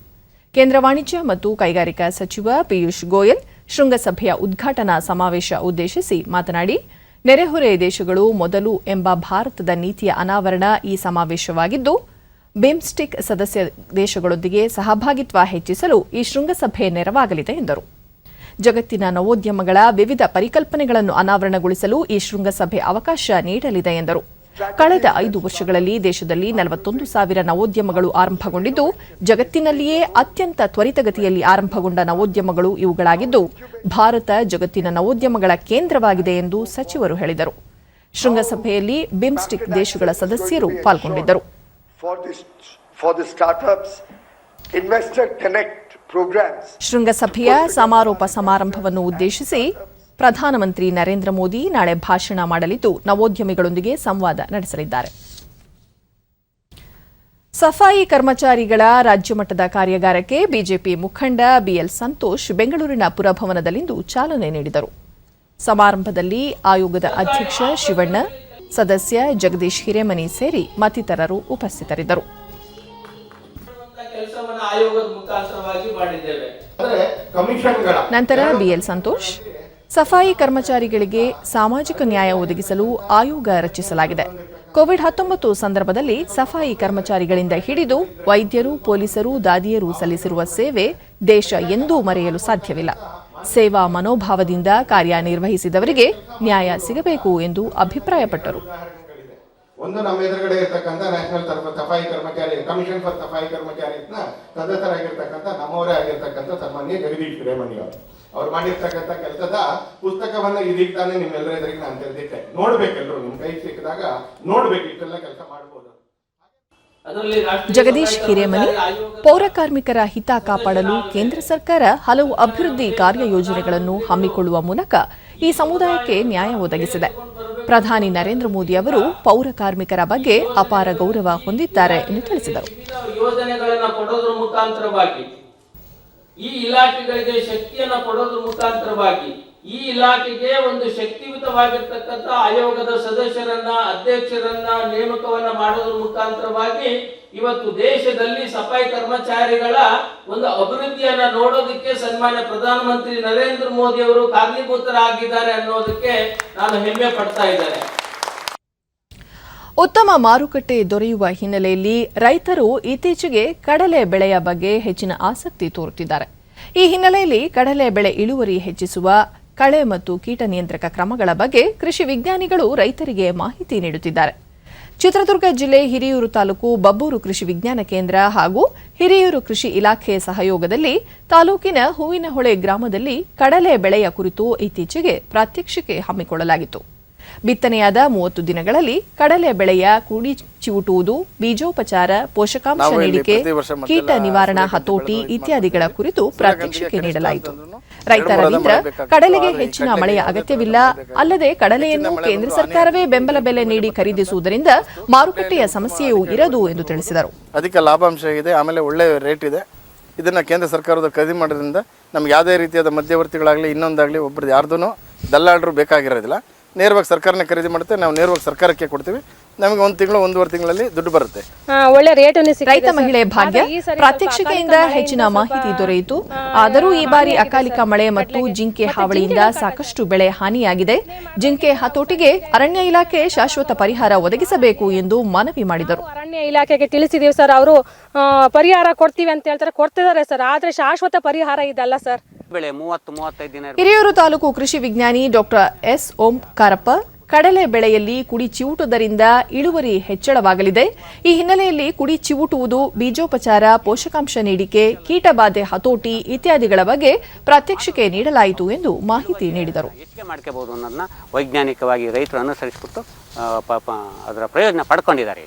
ಕೇಂದ್ರ ವಾಣಿಜ್ಯ ಮತ್ತು ಕೈಗಾರಿಕಾ ಸಚಿವ ಪಿಯೂಷ್ ಗೋಯಲ್ ಶೃಂಗಸಭೆಯ ಉದ್ಘಾಟನಾ ಸಮಾವೇಶ ಉದ್ದೇಶಿಸಿ ಮಾತನಾಡಿ, ನೆರೆಹೊರೆ ದೇಶಗಳು ಮೊದಲು ಎಂಬ ಭಾರತದ ನೀತಿಯ ಅನಾವರಣ ಈ ಸಮಾವೇಶವಾಗಿದ್ದು, ಬಿಮ್ಸ್ಟಿಕ್ ಸದಸ್ಯ ದೇಶಗಳೊಂದಿಗೆ ಸಹಭಾಗಿತ್ವ ಹೆಚ್ಚಿಸಲು ಈ ಶೃಂಗಸಭೆ ನೆರವಾಗಲಿದೆ ಎಂದರು. ಜಗತ್ತಿನ ನವೋದ್ಯಮಗಳ ವಿವಿಧ ಪರಿಕಲ್ಪನೆಗಳನ್ನು ಅನಾವರಣಗೊಳಿಸಲು ಈ ಶೃಂಗಸಭೆ ಅವಕಾಶ ನೀಡಲಿದೆ ಎಂದರು. ಕಳೆದ 5 ವರ್ಷಗಳಲ್ಲಿ ದೇಶದಲ್ಲಿ 41,000 ನವೋದ್ಯಮಗಳು ಆರಂಭಗೊಂಡಿದ್ದು, ಜಗತ್ತಿನಲ್ಲಿಯೇ ಅತ್ಯಂತ ತ್ವರಿತಗತಿಯಲ್ಲಿ ಆರಂಭಗೊಂಡ ನವೋದ್ಯಮಗಳು ಇವುಗಳಾಗಿದ್ದು, ಭಾರತ ಜಗತ್ತಿನ ನವೋದ್ಯಮಗಳ ಕೇಂದ್ರವಾಗಿದೆ ಎಂದು ಸಚಿವರು ಹೇಳಿದರು. ಶೃಂಗಸಭೆಯಲ್ಲಿ ಬಿಮ್ಸ್ಟಿಕ್ ದೇಶಗಳ ಸದಸ್ಯರು ಪಾಲ್ಗೊಂಡಿದ್ದರು. ಶೃಂಗಸಭೆಯ ಸಮಾರೋಪ ಸಮಾರಂಭವನ್ನು ಉದ್ದೇಶಿಸಿ ಪ್ರಧಾನಮಂತ್ರಿ ನರೇಂದ್ರ ಮೋದಿ ನಾಳೆ ಭಾಷಣ ಮಾಡಲಿದ್ದು, ನವೋದ್ಯಮಿಗಳೊಂದಿಗೆ ಸಂವಾದ ನಡೆಸಲಿದ್ದಾರೆ. ಸಫಾಯಿ ಕರ್ಮಚಾರಿಗಳ ರಾಜ್ಯಮಟ್ಟದ ಕಾರ್ಯಾಗಾರಕ್ಕೆ ಬಿಜೆಪಿ ಮುಖಂಡ ಬಿಎಲ್ ಸಂತೋಷ್ ಬೆಂಗಳೂರಿನ ಪುರಭವನದಲ್ಲಿಂದು ಚಾಲನೆ ನೀಡಿದರು. ಸಮಾರಂಭದಲ್ಲಿ ಆಯೋಗದ ಅಧ್ಯಕ್ಷ ಶಿವಣ್ಣ, ಸದಸ್ಯ ಜಗದೀಶ್ ಹಿರೇಮನಿ ಸೇರಿ ಮತ್ತಿತರರು ಉಪಸ್ಥಿತರಿದ್ದರು. ನಂತರ ಬಿಎಲ್ ಸಂತೋಷ್, ಸಫಾಯಿ ಕರ್ಮಚಾರಿಗಳಿಗೆ ಸಾಮಾಜಿಕ ನ್ಯಾಯ ಒದಗಿಸಲು ಆಯೋಗ ರಚಿಸಲಾಗಿದೆ. ಕೋವಿಡ್-19 ಸಂದರ್ಭದಲ್ಲಿ ಸಫಾಯಿ ಕರ್ಮಚಾರಿಗಳಿಂದ ಹಿಡಿದು ವೈದ್ಯರು, ಪೊಲೀಸರು, ದಾದಿಯರು ಸಲ್ಲಿಸಿರುವ ಸೇವೆ ದೇಶ ಎಂದೂ ಮರೆಯಲು ಸಾಧ್ಯವಿಲ್ಲ. ಸೇವಾ ಮನೋಭಾವದಿಂದ ಕಾರ್ಯನಿರ್ವಹಿಸಿದವರಿಗೆ ನ್ಯಾಯ ಸಿಗಬೇಕು ಎಂದು ಅಭಿಪ್ರಾಯಪಟ್ಟರು. ಒಂದು ನಮ್ಮ ಎದುರುಗಡೆ ಇರತಕ್ಕಂಥ ನ್ಯಾಷನಲ್ ಸಫಾಯಿ ಕರ್ಮಚಾರಿ ಕಮಿಷನ್ ಫಾರ್ ಸಫಾಯಿ ಕರ್ಮಚಾರಿನ ಸದಸ್ಯರಾಗಿರ್ತಕ್ಕಂಥ ನಮ್ಮವರೇ ಆಗಿರ್ತಕ್ಕಂಥ ಸನ್ಮಾನ್ಯ ಜಗದೀಶ್ ಹಿರೇಮನಿ ಅವ್ರು ಮಾಡಿರ್ತಕ್ಕಂಥ ಕೆಲಸದ ಪುಸ್ತಕವನ್ನ ಇದೀಗ ತಾನೇ ನಿಮ್ಮೆಲ್ಲರ ಎದುರಿಗೆ ನಾನು ತೆರೆದಿಟ್ಟೆ. ನೋಡ್ಬೇಕೆಲ್ಲರೂ ನಿಮ್ ಕೈ ಸಿಕ್ಕಿದಾಗ ನೋಡ್ಬೇಕು, ಇಷ್ಟೆಲ್ಲ ಕೆಲಸ ಮಾಡಬಹುದು. ಜಗದೀಶ್ ಹಿರೇಮನಿ, ಪೌರ ಕಾರ್ಮಿಕರ ಹಿತ ಕಾಪಾಡಲು ಕೇಂದ್ರ ಸರ್ಕಾರ ಹಲವು ಅಭಿವೃದ್ಧಿ ಕಾರ್ಯಯೋಜನೆಗಳನ್ನು ಹಮ್ಮಿಕೊಳ್ಳುವ ಮೂಲಕ ಈ ಸಮುದಾಯಕ್ಕೆ ನ್ಯಾಯ ಒದಗಿಸಿದೆ. ಪ್ರಧಾನಿ ನರೇಂದ್ರ ಮೋದಿ ಅವರು ಪೌರ ಕಾರ್ಮಿಕರ ಬಗ್ಗೆ ಅಪಾರ ಗೌರವ ಹೊಂದಿದ್ದಾರೆ ಎಂದು ತಿಳಿಸಿದರು. ಯೋಜನೆಗಳನ್ನು ಕೊಡೋದ್ರ ಮುಖಾಂತರವಾಗಿ, ಈ ಇಲಾಖೆಗಳಿಗೆ ಶಕ್ತಿಯನ್ನು ಕೊಡೋದ್ರ ಮುಖಾಂತರವಾಗಿ ಈ ಇಲಾಖೆಗೆ ಒಂದು ಶಕ್ತಿಯುತವಾಗಿರ್ತಕ್ಕಂಥ ಆಯೋಗದ ಸದಸ್ಯರನ್ನ, ಅಧ್ಯಕ್ಷರನ್ನ ನೇಮಕವನ್ನ ಮಾಡೋದ್ರ ಮುಖಾಂತರವಾಗಿ ಇವತ್ತು ದೇಶದಲ್ಲಿ ಸಫಾಯಿ ಕರ್ಮಚಾರಿಗಳ ಒಂದು ಅಭಿವೃದ್ಧಿಯನ್ನ ನೋಡೋದಕ್ಕೆ ಸನ್ಮಾನ್ಯ ಪ್ರಧಾನಮಂತ್ರಿ ನರೇಂದ್ರ ಮೋದಿ ಅವರು ಕಾರಣೀಭೂತರಾಗಿದ್ದಾರೆ ಅನ್ನೋದಕ್ಕೆ ನಾನು ಹೆಮ್ಮೆ ಪಡ್ತಾ ಇದ್ದೇನೆ. ಉತ್ತಮ ಮಾರುಕಟ್ಟೆ ದೊರೆಯುವ ಹಿನ್ನೆಲೆಯಲ್ಲಿ ರೈತರು ಇತ್ತೀಚೆಗೆ ಕಡಲೆ ಬೆಳೆಯ ಬಗ್ಗೆ ಹೆಚ್ಚಿನ ಆಸಕ್ತಿ ತೋರುತ್ತಿದ್ದಾರೆ. ಈ ಹಿನ್ನೆಲೆಯಲ್ಲಿ ಕಡಲೆ ಬೆಳೆ ಇಳುವರಿ ಹೆಚ್ಚಿಸುವ ಕಳೆ ಮತ್ತು ಕೀಟ ನಿಯಂತ್ರಕ ಕ್ರಮಗಳ ಬಗ್ಗೆ ಕೃಷಿ ವಿಜ್ಞಾನಿಗಳು ರೈತರಿಗೆ ಮಾಹಿತಿ ನೀಡುತ್ತಿದ್ದಾರೆ. ಚಿತ್ರದುರ್ಗ ಜಿಲ್ಲೆ ಹಿರಿಯೂರು ತಾಲೂಕು ಬಬ್ಬೂರು ಕೃಷಿ ವಿಜ್ಞಾನ ಕೇಂದ್ರ ಹಾಗೂ ಹಿರಿಯೂರು ಕೃಷಿ ಇಲಾಖೆ ಸಹಯೋಗದಲ್ಲಿ ತಾಲೂಕಿನ ಹೂವಿನಹೊಳೆ ಗ್ರಾಮದಲ್ಲಿ ಕಡಲೆ ಬೆಳೆಯ ಕುರಿತು ಇತ್ತೀಚೆಗೆ ಪ್ರಾತ್ಯಕ್ಷಿಕೆ ಹಮ್ಮಿಕೊಳ್ಳಲಾಗಿತ್ತು. ಬಿತ್ತನೆಯಾದ 30 ದಿನಗಳಲ್ಲಿ ಕಡಲೆ ಬೆಳೆಯ ಕುಡಿ ಚಿವುಟುವುದು, ಬೀಜೋಪಚಾರ, ಪೋಷಕಾಂಶ ನೀಡಿಕೆ, ಕೀಟ ನಿವಾರಣಾ ಹತೋಟಿ ಇತ್ಯಾದಿಗಳ ಕುರಿತು ಪ್ರಾತ್ಯಕ್ಷಿಕೆ ನೀಡಲಾಯಿತು. ರೈತ ರವೀಂದ್ರ, ಕಡಲೆಗೆ ಹೆಚ್ಚಿನ ಮಳೆಯ ಅಗತ್ಯವಿಲ್ಲ, ಅಲ್ಲದೆ ಕಡಲೆಯನ್ನು ಕೇಂದ್ರ ಸರ್ಕಾರವೇ ಬೆಂಬಲ ಬೆಲೆ ನೀಡಿ ಖರೀದಿಸುವುದರಿಂದ ಮಾರುಕಟ್ಟೆಯ ಸಮಸ್ಯೆಯೂ ಇರದು ಎಂದು ತಿಳಿಸಿದರು. ಅಧಿಕ ಲಾಭಾಂಶ ಇದೆ, ಆಮೇಲೆ ಒಳ್ಳೆ ರೇಟ್ ಇದೆ. ಇದನ್ನ ಕೇಂದ್ರ ಸರ್ಕಾರದ ಖರೀದಿ ಮಾಡೋದ್ರಿಂದ ನಮ್ಗೆ ಯಾವುದೇ ರೀತಿಯಾದ ಮಧ್ಯವರ್ತಿಗಳಾಗಲಿ ಇನ್ನೊಂದಾಗಲಿ ಒಬ್ಬರು ಯಾರ್ದೂ ದಲ್ಲಾಳರು ಬೇಕಾಗಿರೋದಿಲ್ಲ. ನೇರವಾಗಿ ಸರ್ಕಾರನೇ ಖರೀದಿ ಮಾಡುತ್ತೆ, ನಾವು ನೇರವಾಗಿ ಸರ್ಕಾರಕ್ಕೆ ಕೊಡ್ತೀವಿ. ನಮಗೆ 1 ತಿಂಗಳು 1.5 ತಿಂಗಳಲ್ಲಿ ದುಡ್ಡು ಬರುತ್ತೆ. ಒಳ್ಳೆ ರೇಟ್ ರೈತ ಮಹಿಳೆ ಭಾಗ್ಯ, ಪ್ರಾತ್ಯಕ್ಷಿಕೆಯಿಂದ ಹೆಚ್ಚಿನ ಮಾಹಿತಿ ದೊರೆಯಿತು. ಆದರೂ ಈ ಬಾರಿ ಅಕಾಲಿಕ ಮಳೆ ಮತ್ತು ಜಿಂಕೆ ಹಾವಳಿಯಿಂದ ಸಾಕಷ್ಟು ಬೆಳೆ ಹಾನಿಯಾಗಿದೆ. ಜಿಂಕೆ ಹತೋಟಿಗೆ ಅರಣ್ಯ ಇಲಾಖೆ ಶಾಶ್ವತ ಪರಿಹಾರ ಒದಗಿಸಬೇಕು ಎಂದು ಮನವಿ ಮಾಡಿದರು. ಅರಣ್ಯ ಇಲಾಖೆಗೆ ತಿಳಿಸಿದೀವಿ ಸರ್, ಅವರು ಪರಿಹಾರ ಕೊಡ್ತೀವಿ ಅಂತ ಹೇಳ್ತಾರೆ, ಕೊಡ್ತಿದ್ದಾರೆ ಸರ್, ಆದ್ರೆ ಶಾಶ್ವತ ಪರಿಹಾರ ಇದಲ್ಲ ಸರ್. ಬೆಳೆ 30-35 ದಿನ. ಹಿರಿಯೂರು ತಾಲೂಕು ಕೃಷಿ ವಿಜ್ಞಾನಿ ಡಾಕ್ಟರ್ ಎಸ್ ಓಂಕಾರಪ್ಪ, ಕಡಲೆ ಬೆಳೆಯಲ್ಲಿ ಕುಡಿ ಚಿವುಟುವುದರಿಂದ ಇಳುವರಿ ಹೆಚ್ಚಳವಾಗಲಿದೆ. ಈ ಹಿನ್ನೆಲೆಯಲ್ಲಿ ಕುಡಿ ಚಿವುಟುವುದು, ಬೀಜೋಪಚಾರ, ಪೋಷಕಾಂಶ ನೀಡಿಕೆ, ಕೀಟಬಾಧೆ ಹತೋಟಿ ಇತ್ಯಾದಿಗಳ ಬಗ್ಗೆ ಪ್ರಾತ್ಯಕ್ಷಿಕೆ ನೀಡಲಾಯಿತು ಎಂದು ಮಾಹಿತಿ ನೀಡಿದರು. ಹೆಚ್ಚಿಗೆ ಮಾಡ್ಕೋಬಹುದು ಅನ್ನೋದನ್ನ ವೈಜ್ಞಾನಿಕವಾಗಿ ರೈತರು ಅನುಸರಿಸಿಬಿಟ್ಟು ಅದರ ಪ್ರಯೋಜನ ಪಡ್ಕೊಂಡಿದ್ದಾರೆ.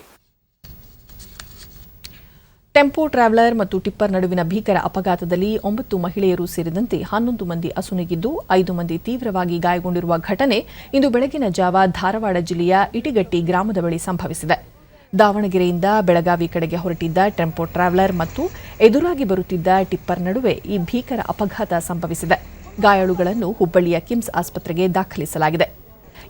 ಟೆಂಪೋ ಟ್ರಾವೆಲರ್ ಮತ್ತು ಟಿಪ್ಪರ್ ನಡುವಿನ ಭೀಕರ ಅಪಘಾತದಲ್ಲಿ 9 ಮಹಿಳೆಯರು ಸೇರಿದಂತೆ 11 ಮಂದಿ ಅಸುನೀಗಿದ್ದು 5 ಮಂದಿ ತೀವ್ರವಾಗಿ ಗಾಯಗೊಂಡಿರುವ ಘಟನೆ ಇಂದು ಬೆಳಗಿನ ಜಾವ ಧಾರವಾಡ ಜಿಲ್ಲೆಯ ಇಟಿಗಟ್ಟಿ ಗ್ರಾಮದ ಬಳಿ ಸಂಭವಿಸಿದೆ. ದಾವಣಗೆರೆಯಿಂದ ಬೆಳಗಾವಿ ಕಡೆಗೆ ಹೊರಟಿದ್ದ ಟೆಂಪೋ ಟ್ರಾವೆಲರ್ ಮತ್ತು ಎದುರಾಗಿ ಬರುತ್ತಿದ್ದ ಟಿಪ್ಪರ್ ನಡುವೆ ಈ ಭೀಕರ ಅಪಘಾತ ಸಂಭವಿಸಿದೆ. ಗಾಯಾಳುಗಳನ್ನು ಹುಬ್ಬಳ್ಳಿಯ ಕಿಮ್ಸ್ ಆಸ್ಪತ್ರೆಗೆ ದಾಖಲಿಸಲಾಗಿದೆ.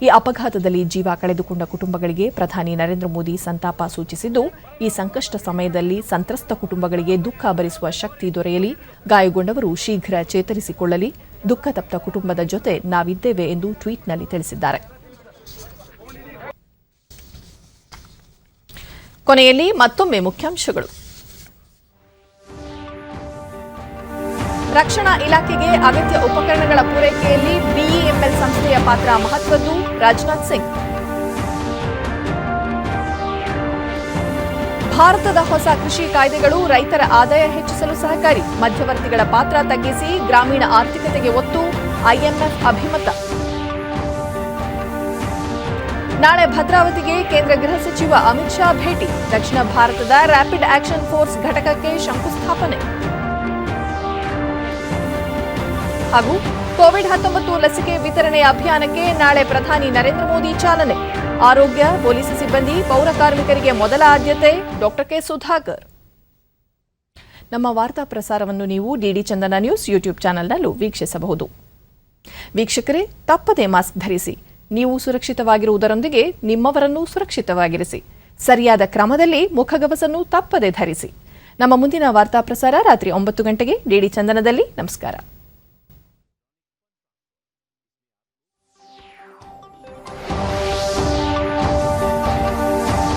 ಈ ಅಪಘಾತದಲ್ಲಿ ಜೀವ ಕಳೆದುಕೊಂಡ ಕುಟುಂಬಗಳಿಗೆ ಪ್ರಧಾನಿ ನರೇಂದ್ರ ಮೋದಿ ಸಂತಾಪ ಸೂಚಿಸಿದ್ದು, ಈ ಸಂಕಷ್ಟ ಸಮಯದಲ್ಲಿ ಸಂತ್ರಸ್ತ ಕುಟುಂಬಗಳಿಗೆ ದುಃಖ ಭರಿಸುವ ಶಕ್ತಿ ದೊರೆಯಲಿ, ಗಾಯಗೊಂಡವರು ಶೀಘ್ರ ಚೇತರಿಸಿಕೊಳ್ಳಲಿ, ದುಃಖ ತಪ್ತ ಕುಟುಂಬದ ಜೊತೆ ನಾವಿದ್ದೇವೆ ಎಂದು ಟ್ವೀಟ್ನಲ್ಲಿ ತಿಳಿಸಿದ್ದಾರೆ. ಕೊನೆಯಲ್ಲಿ ಮತ್ತೊಮ್ಮೆ ಮುಖ್ಯಾಂಶಗಳು. ರಕ್ಷಣಾ ಇಲಾಖೆಗೆ ಅಗತ್ಯ ಉಪಕರಣಗಳ ಪೂರೈಕೆಯಲ್ಲಿ ಬಿಇಎಂಎಲ್ ಸಂಸ್ಥೆಯ ಪಾತ್ರ ಮಹತ್ವದ್ದು, ರಾಜನಾಥ್ ಸಿಂಗ್. ಭಾರತದ ಹೊಸ ಕೃಷಿ ಕಾಯ್ದೆಗಳು ರೈತರ ಆದಾಯ ಹೆಚ್ಚಿಸಲು ಸಹಕಾರಿ, ಮಧ್ಯವರ್ತಿಗಳ ಪಾತ್ರ ತಗ್ಗಿಸಿ ಗ್ರಾಮೀಣ ಆರ್ಥಿಕತೆಗೆ ಒತ್ತು, ಐಎಂಎಫ್ ಅಭಿಮತ. ನಾಳೆ ಭದ್ರಾವತಿಗೆ ಕೇಂದ್ರ ಗೃಹ ಸಚಿವ ಅಮಿತ್ ಶಾ ಭೇಟಿ, ದಕ್ಷಿಣ ಭಾರತದ ರ್ಯಾಪಿಡ್ ಆಕ್ಷನ್ ಫೋರ್ಸ್ ಘಟಕಕ್ಕೆ ಶಂಕುಸ್ಥಾಪನೆ. ಹಾಗೂ ಕೋವಿಡ್-19 ಲಸಿಕೆ ವಿತರಣೆ ಅಭಿಯಾನಕ್ಕೆ ನಾಳೆ ಪ್ರಧಾನಿ ನರೇಂದ್ರ ಮೋದಿ ಚಾಲನೆ. ಆರೋಗ್ಯ, ಪೊಲೀಸ್ ಸಿಬ್ಬಂದಿ, ಪೌರ ಕಾರ್ಮಿಕರಿಗೆ ಮೊದಲ ಆದ್ಯತೆ, ಡಾಕ್ಟರ್ ಕೆ ಸುಧಾಕರ್. ನಮ್ಮ ವಾರ್ತಾ ಪ್ರಸಾರವನ್ನು ನೀವು ಡಿಡಿ ಚಂದನ ನ್ಯೂಸ್ ಯೂಟ್ಯೂಬ್ ಚಾನೆಲ್ನಲ್ಲೂ ವೀಕ್ಷಿಸಬಹುದು. ವೀಕ್ಷಕರೇ, ತಪ್ಪದೇ ಮಾಸ್ಕ್ ಧರಿಸಿ. ನೀವು ಸುರಕ್ಷಿತವಾಗಿರುವುದರೊಂದಿಗೆ ನಿಮ್ಮವರನ್ನು ಸುರಕ್ಷಿತವಾಗಿರಿಸಿ. ಸರಿಯಾದ ಕ್ರಮದಲ್ಲಿ ಮುಖಗವಸನ್ನು ತಪ್ಪದೇ ಧರಿಸಿ. ನಮ್ಮ ಮುಂದಿನ ವಾರ್ತಾ ಪ್ರಸಾರ ರಾತ್ರಿ 9 ಗಂಟೆಗೆ ಡಿಡಿ ಚಂದನದಲ್ಲಿ. ನಮಸ್ಕಾರ.